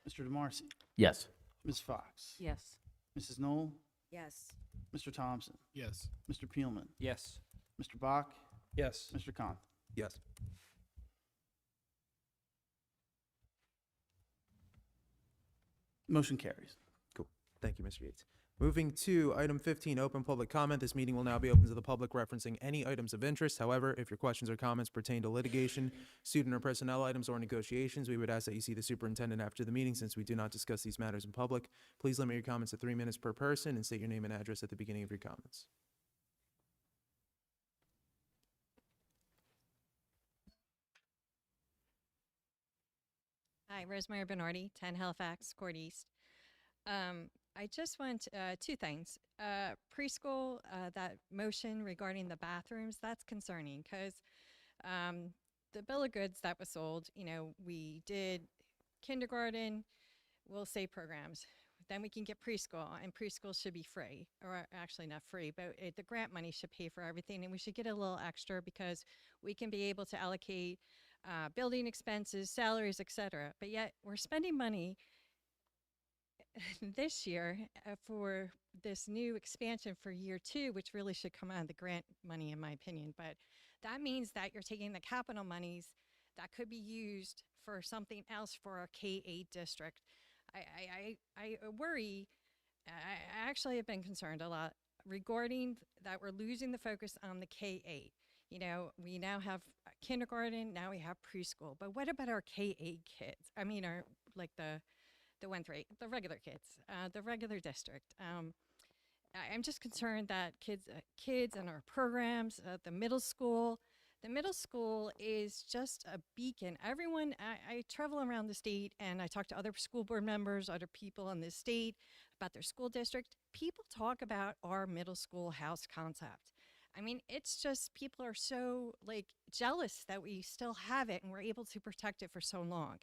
[SPEAKER 2] Mr. DeMarcy.
[SPEAKER 9] Yes.
[SPEAKER 2] Ms. Fox.
[SPEAKER 11] Yes.
[SPEAKER 2] Mrs. Knoll.
[SPEAKER 10] Yes.
[SPEAKER 2] Mr. Thompson.
[SPEAKER 21] Yes.
[SPEAKER 2] Mr. Peelman.
[SPEAKER 5] Yes.
[SPEAKER 2] Mr. Bach.
[SPEAKER 5] Yes.
[SPEAKER 2] Mr. Condon.
[SPEAKER 1] Yes.
[SPEAKER 2] Motion carries.
[SPEAKER 1] Cool. Thank you, Mr. Yates. Moving to item 15, open public comment. This meeting will now be open to the public referencing any items of interest. However, if your questions or comments pertain to litigation, student or personnel items, or negotiations, we would ask that you see the superintendent after the meeting since we do not discuss these matters in public. Please limit your comments to 3 minutes per person and state your name and address at the beginning of your comments.
[SPEAKER 17] Hi, Rosemary Bernardi, 10 Halifax Court East. I just want two things. Preschool, that motion regarding the bathrooms, that's concerning because the bill of goods that was sold, we did kindergarten, we'll say programs. Then we can get preschool, and preschool should be free, or actually not free, but the grant money should pay for everything, and we should get a little extra because we can be able to allocate building expenses, salaries, etc. But yet we're spending money this year for this new expansion for year 2, which really should come out of the grant money, in my opinion. But that means that you're taking the capital monies that could be used for something else for our K-8 district. I worry, I actually have been concerned a lot regarding that we're losing the focus on the K-8. We now have kindergarten, now we have preschool, but what about our K-8 kids? I mean, our, like the 1-3, the regular kids, the regular district. I'm just concerned that kids and our programs, the middle school is just a beacon. Everyone, I travel around the state and I talk to other school board members, other people in the state about their school district. People talk about our middle school house concept. I mean, it's just people are so jealous that we still have it and we're able to protect it for so long.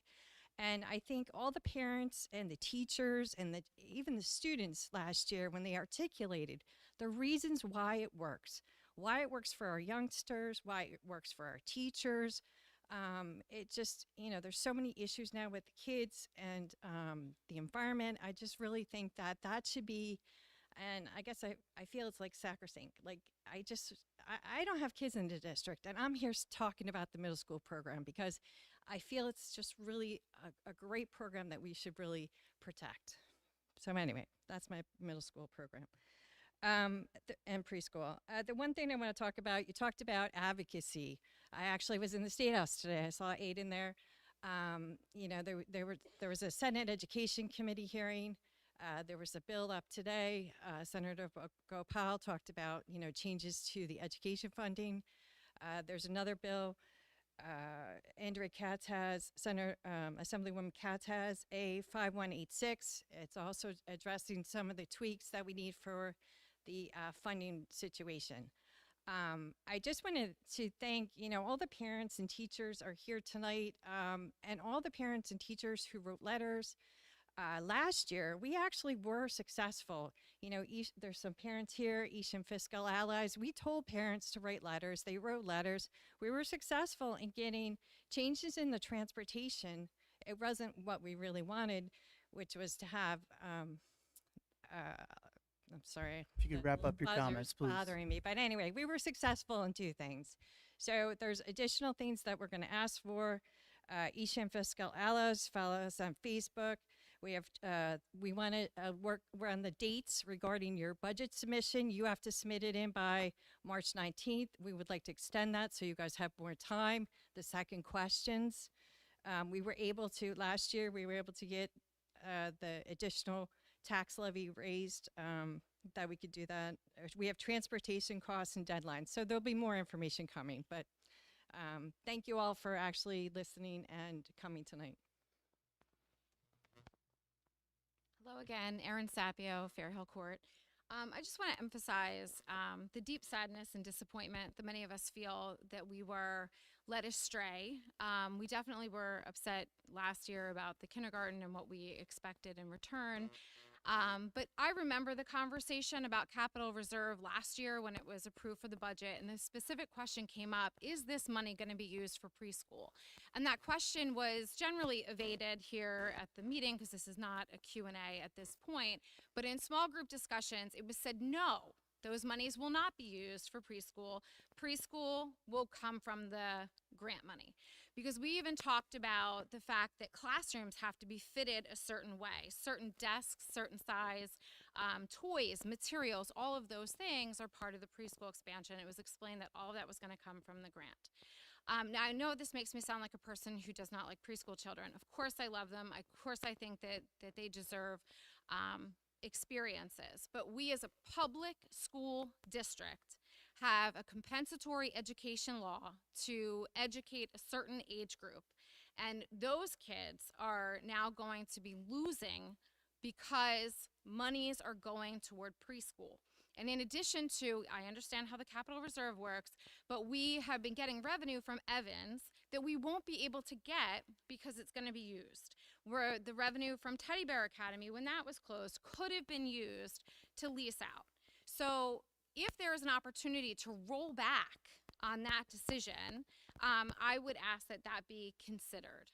[SPEAKER 17] And I think all the parents and the teachers and even the students last year, when they articulated the reasons why it works for our youngsters, why it works for our teachers, it just, there's so many issues now with the kids and the environment. I just really think that should be, and I guess I feel it's like sacrosanct. I don't have kids in the district, and I'm here talking about the middle school program because I feel it's just really a great program that we should really protect. So anyway, that's my middle school program and preschool. The one thing I want to talk about, you talked about advocacy. I actually was in the State House today. I saw Aid in there. There was a Senate Education Committee hearing. There was a bill up today. Senator Gopal talked about, changes to the education funding. There's another bill. Andrea Katz has, Assemblywoman Katz has A5186. It's also addressing some of the tweaks that we need for the funding situation. I just wanted to thank, all the parents and teachers are here tonight, and all the parents and teachers who wrote letters. Last year, we actually were successful. There's some parents here, Evesham Fiscal Allies. We told parents to write letters. They wrote letters. We were successful in getting changes in the transportation. It wasn't what we really wanted, which was to have, I'm sorry.
[SPEAKER 2] If you could wrap up your comments, please.
[SPEAKER 17] Bothering me. But anyway, we were successful in 2 things. So there's additional things that we're going to ask for. Evesham Fiscal Allos, follow us on Facebook. We have, we want to we're on the dates regarding your budget submission. You have to submit it in by March 19th. We would like to extend that so you guys have more time. The second questions, last year, we were able to get the additional tax levy raised, that we could do that. We have transportation costs and deadlines, so there'll be more information coming, but thank you all for actually listening and coming tonight.
[SPEAKER 12] Hello again, Erin Sapio, Fairhill Court. I just want to emphasize the deep sadness and disappointment that many of us feel that we were led astray. We definitely were upset last year about the kindergarten and what we expected in return. But I remember the conversation about capital reserve last year when it was approved for the budget, and the specific question came up, is this money going to be used for preschool? And that question was generally evaded here at the meeting because this is not a Q&A at this point, but in small group discussions, it was said, no, those monies will not be used for preschool. Preschool will come from the grant money. Because we even talked about the fact that classrooms have to be fitted a certain way, certain desks, certain size, toys, materials, all of those things are part of the preschool expansion. It was explained that all of that was going to come from the grant. Now, I know this makes me sound like a person who does not like preschool children. Of course I love them. Of course I think that they deserve experiences. But we as a public school district have a compensatory education law to educate a certain age group. And those kids are now going to be losing because monies are going toward preschool. And in addition to, I understand how the capital reserve works, but we have been getting revenue from Evans that we won't be able to get because it's going to be used. Where the revenue from Teddy Bear Academy, when that was closed, could have been used to lease out. So if there is an opportunity to roll back on that decision, I would ask that that be considered.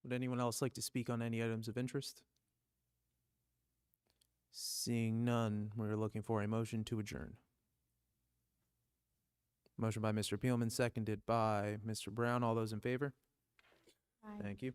[SPEAKER 1] Would anyone else like to speak on any items of interest? Seeing none, we're looking for a motion to adjourn. Motion by Mr. Peelman, seconded by Mr. Brown. All those in favor?
[SPEAKER 7] Aye.
[SPEAKER 1] Thank you.